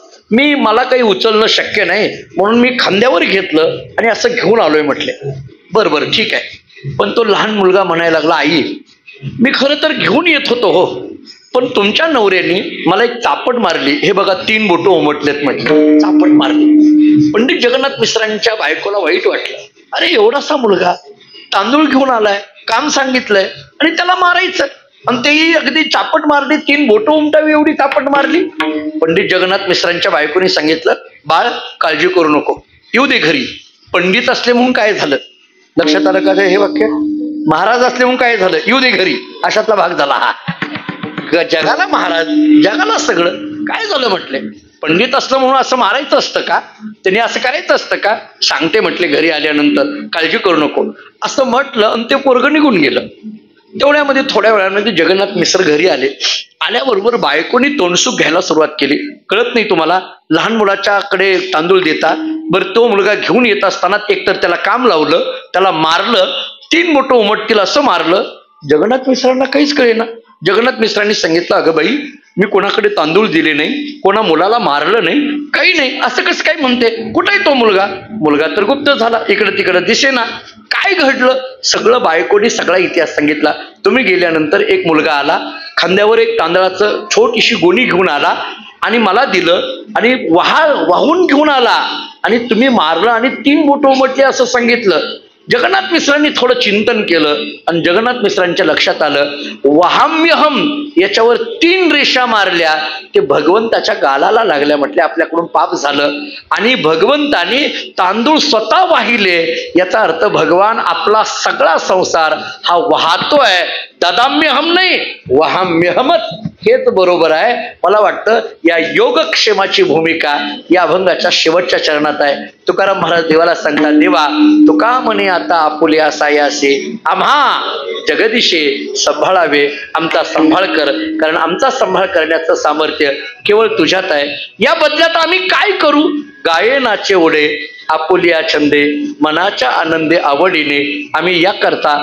Speaker 2: मला काही उचलणं शक्य नाही म्हणून मी खांद्यावर घेतलं आणि असं घेऊन आलोय म्हटले. बरं बरं ठीक आहे. पण तो लहान मुलगा म्हणायला लागला, आई मी खरं तर घेऊन येत होतो हो, पण तुमच्या नवऱ्याने मला एक चापट मारली. हे बघा 3 बोटं उमटलेत म्हटलं. चापट मारली. पंडित जगन्नाथ मिश्रांच्या बायकोला वाईट वाटलं. अरे एवढासा मुलगा तांदूळ घेऊन आलाय, काम सांगितलंय आणि त्याला मारायचं, आणि तेही अगदी चापट मारली, 3 बोटं उमटावी एवढी चापट मारली. पंडित जगन्नाथ मिश्रांच्या बायकोने सांगितलं, बाळ काळजी करू नको, येऊ दे घरी. पंडित असले म्हणून काय झालं, लक्षात आलं का हे वाक्य? महाराज असले म्हणून काय झालं, येऊ दे घरी, अशातला भाग झाला हा. जगाला महाराज, जगाला सगळं, काय झालं म्हटले. पंडित असलं म्हणून असं मारायचं असतं का, त्यांनी असं करायचं असतं का? सांगते म्हटले घरी आल्यानंतर, काळजी करू नको असं म्हटलं आणि ते पोरगं निघून गेलं. तेवढ्यामध्ये थोड्या वेळामध्ये जगन्नाथ मिश्र घरी आले. आल्याबरोबर बायकोनी तोंडसूक घ्यायला सुरुवात केली. कळत नाही तुम्हाला, लहान मुलाच्या कडे तांदूळ देता, बरं तो मुलगा घेऊन येत असताना एकतर त्याला काम लावलं, त्याला मारलं, 3 बोटं उमटतील असं मारलं. जगन्नाथ मिश्रांना काहीच कळेना. जगन्नाथ मिश्रांनी सांगितलं, अगं बाई, मी कोणाकडे तांदूळ दिले नाही, कोणा मुलाला मारलं नाही, काही नाही, असं कसं काय म्हणते, कुठे आहे तो मुलगा? मुलगा तर गुप्त झाला, इकडं तिकडं दिसेना. काय घडलं? सगळं बायकोनी सगळा इतिहास सांगितला. तुम्ही गेल्यानंतर एक मुलगा आला, खांद्यावर एक तांदळाचं छोटीशी गोणी घेऊन आला आणि मला दिलं, आणि वाहून घेऊन आला, आणि तुम्ही मारलं आणि 3 बोटं उमटली असं सांगितलं. जगन्नाथ मिश्रांनी थोडं चिंतन केलं आणि जगन्नाथ मिश्रांच्या लक्षात आलं, वहाम्यहम याच्यावर 3 रेषा मारल्या, ते भगवंताच्या गालाला लागल्या. म्हटले आपल्याकडून पाप झालं, आणि भगवंताने तांदूळ स्वतः वाहिले, याचा अर्थ भगवान आपला सगळा संसार हा वाहतोय. ददाम्यहम नाही, वहाम्यहमच, हेच बरोबर आहे. मला वाटतं या योगक्षेमाची भूमिका या अभंगाच्या शेवटच्या चरणात आहे. तुकाराम महाराज देवाला सांगतात, देवा तुका म्हणे आता आपुल्या सायासे, आम्हा जगदीशे सांभाळावे, आमचा सांभाळ कर, कारण आमचा सांभाळ करण्याचं सामर्थ्य केवळ तुझ्यात आहे. या बदल्यात आम्ही काय करू? गायनाचे ओढे आपुल्या छंदे, मनाच्या आनंदे आवडीने आम्ही याकरता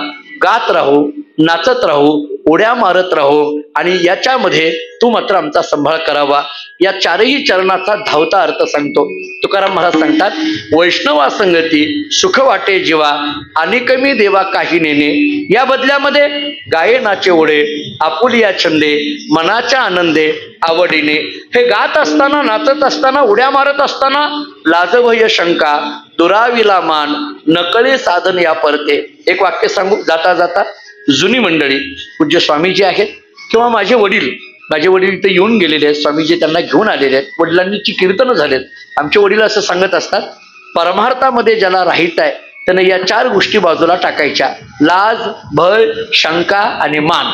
Speaker 2: गात राहू, नाचत राहू, उड्या मारत राहू, आणि याच्यामध्ये तू मात्र आमचा सांभाळ करावा. या 4ही चरणाचा धावता अर्थ सांगतो. तुकाराम महाराज सांगतात, वैष्णवा संगती सुख वाटे जीवा, आणि कमी देवा काही नेणे, या बदल्यामध्ये गायनाचे ओढे आपुलिया छंदे, मनाच्या आनंदे आवडीने. हे गात असताना, नाचत असताना, उड्या मारत असताना लाजभय शंका, दुराविला मान, नकळे साधन या परते. एक वाक्य सांगू जाता जाता. जुनी मंडळी, पूज्य स्वामीजी आहेत किंवा माझे वडील इथे येऊन गेलेले आहेत, स्वामीजी त्यांना घेऊन आलेले आहेत, वडिलांची कीर्तनं झालेत. आमचे वडील असं सांगत असतात, परमार्थामध्ये ज्याला राहित आहे त्यानं या 4 गोष्टी बाजूला टाकायच्या, लाज, भय, शंका आणि मान.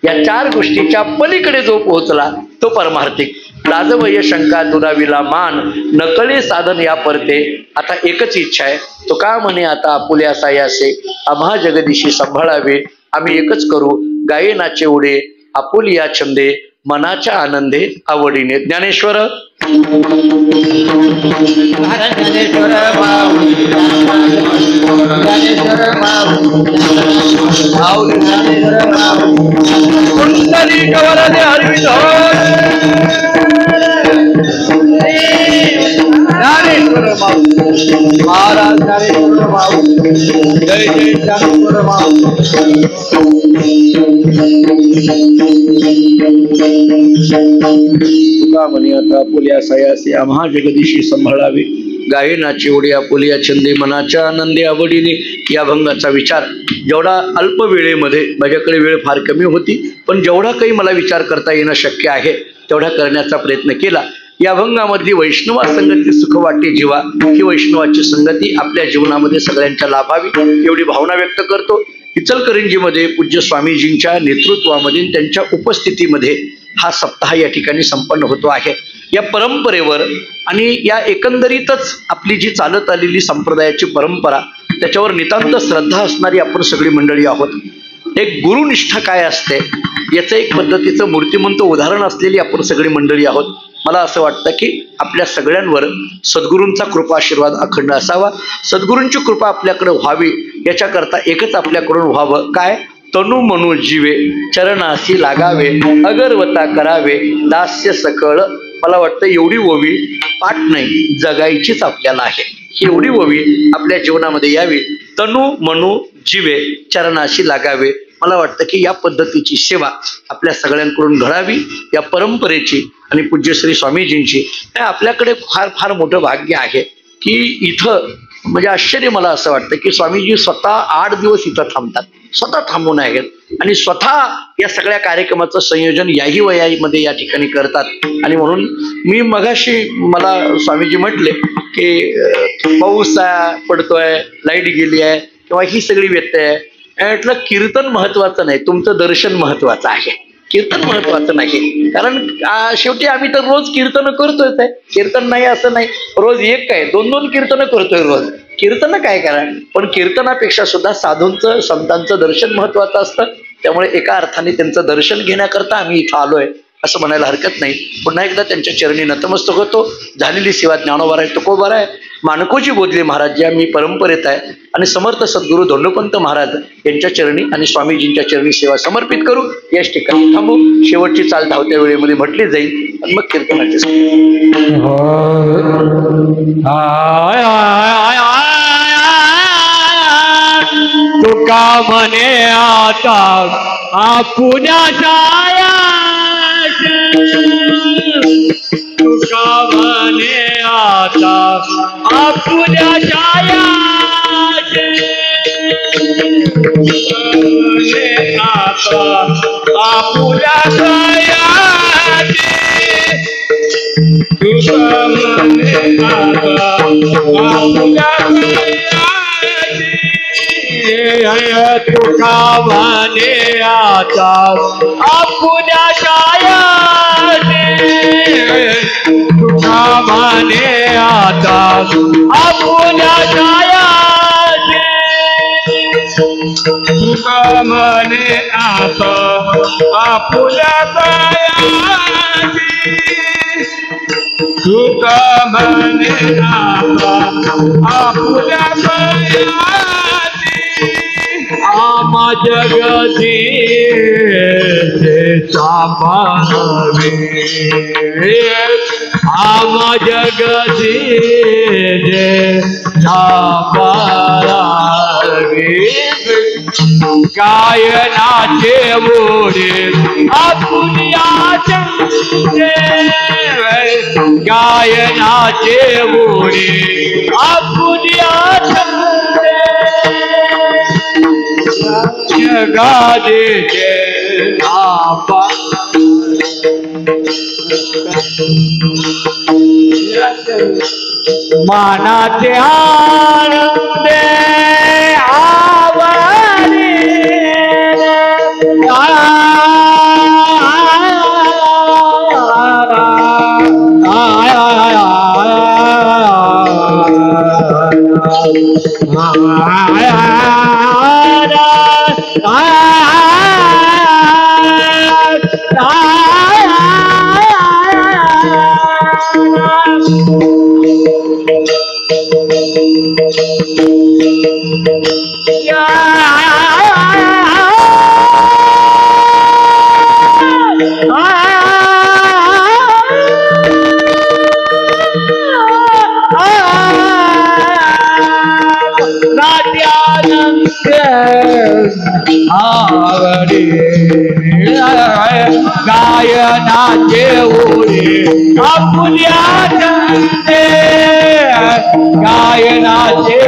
Speaker 2: या 4 गोष्टीच्या पलीकडे जो पोहोचला तो परमार्थिक. लाजभय शंका दुराविला मान, नकळे साधन या परते. आता एकच इच्छा आहे, तो का म्हणे आता आपुल्या सायासे, आम्हा जगदीशी सांभाळावे, आम्ही एकच करू, गायनाचे ओढे आपुलिया छंदे, मनाच्या आनंदे आवडीने. ज्ञानेश्वर
Speaker 3: जय जय ज्ञानेश्वर
Speaker 2: तुका म्हणे आता आपुल्या सायासे, आम्हा जगदीशी सांभाळावे, गायनाची ओढी आपुलिया छंदे, मनाच्या आनंदे आवडीने. या अभंगाचा विचार जेवढा अल्प वेळेमध्ये, माझ्याकडे वेळ फार कमी होती, पण जेवढा काही मला विचार करता येणं शक्य आहे तेवढा करण्याचा प्रयत्न केला. या अभंगामधली वैष्णवा संगती सुख वाटे जीवा, ही वैष्णवाची संगती आपल्या जीवनामध्ये सगळ्यांच्या लाभावी एवढी भावना व्यक्त करतो. इचलकरंजीमध्ये पूज्य स्वामीजींच्या नेतृत्वामध्ये, त्यांच्या उपस्थितीमध्ये हा सप्ताह या ठिकाणी संपन्न होतो आहे. या परंपरेवर आणि या एकंदरीतच आपली जी चालत आलेली संप्रदायाची परंपरा, त्याच्यावर नितांत श्रद्धा असणारी आपण सगळी मंडळी आहोत. एक गुरुनिष्ठा काय असते याचं एक पद्धतीचं मूर्तिमंत उदाहरण असलेली आपण सगळी मंडळी आहोत. मला असं वाटतं की आपल्या सगळ्यांवर सद्गुरूंचा कृपा आशीर्वाद अखंड असावा. सद्गुरूंची कृपा आपल्याकडे व्हावी याच्याकरता एकच आपल्याकडून व्हावं, काय? तनु मनु जीवे चरणासी लागावे, अगरवता करावे दास्य सकळ. मला वाटतं एवढी ओवी पाठ नाही, जगायचीच आपल्याला आहे. एवढी ओवी आपल्या जीवनामध्ये यावी. तनु मनु जीवे चरणाशी लागावे. मला वाटतं की या पद्धतीची सेवा आपल्या सगळ्यांकडून घडावी. या परंपरेची आणि पूज्य श्री स्वामीजींची आपल्याकडे फार फार मोठं भाग्य आहे. की इथं म्हणजे आश्चर्य मला असं वाटतं की स्वामीजी स्वतः 8 दिवस इथं थांबतात, स्वतः थांबून आहेत आणि स्वतः या सगळ्या कार्यक्रमाचं संयोजन याही वयामध्ये या ठिकाणी करतात. आणि म्हणून मी मगाशी मला स्वामीजी म्हटले की पाऊस पडतोय, लाईट गेली आहे किंवा ही सगळी व्यत्यय आहे. म्हटलं कीर्तन महत्वाचं नाही, तुमचं दर्शन महत्वाचं आहे, कीर्तन महत्वाचं नाही. कारण शेवटी आम्ही तर रोज कीर्तन करतोय, कीर्तन नाही असं नाही, रोज एक काय 2-2 कीर्तन करतोय रोज. कीर्तन काय करा, पण कीर्तनापेक्षा सुद्धा साधूंचं संतांचं दर्शन महत्वाचं असतं. त्यामुळे एका अर्थाने त्यांचं दर्शन घेण्याकरता आम्ही इथं आलोय असं म्हणायला हरकत नाही. पुन्हा एकदा त्यांच्या चरणी नतमस्तक होतो. झालेली सेवा ज्ञानोबा आहे, तुकोबा आहे, मानकोजी बोधले महाराज ज्या मी परंपरेत आहे आणि समर्थ सद्गुरू धोंडोपंत महाराज यांच्या चरणी आणि स्वामीजींच्या चरणी सेवा समर्पित करू. याच ठिकाणी थांबू. शेवटची चाल धावत्या वेळेमध्ये म्हटली जाईल आणि मग कीर्तनाचे
Speaker 3: तुका म्हणे आता पुण्याच्या तुका म्हणे आता पुण्याच्या तुका म्हणे आता आपुल्या छाया तुका म्हणे आता आपुल्या छाया तुका म्हणे आता आपुल्या छाया तुका म्हणे आता आपुल्या छाया आमा जगती सांभाळावे आमा जगती सांभाळावे गायनाचे मोडे आपुल्या चंदे गायनाचे मोडे आपुल्या चंदे जगादे नापा मानाचे आनंदे आवडे गायनाचे ओढे आपुल्या चंदे गायनाचे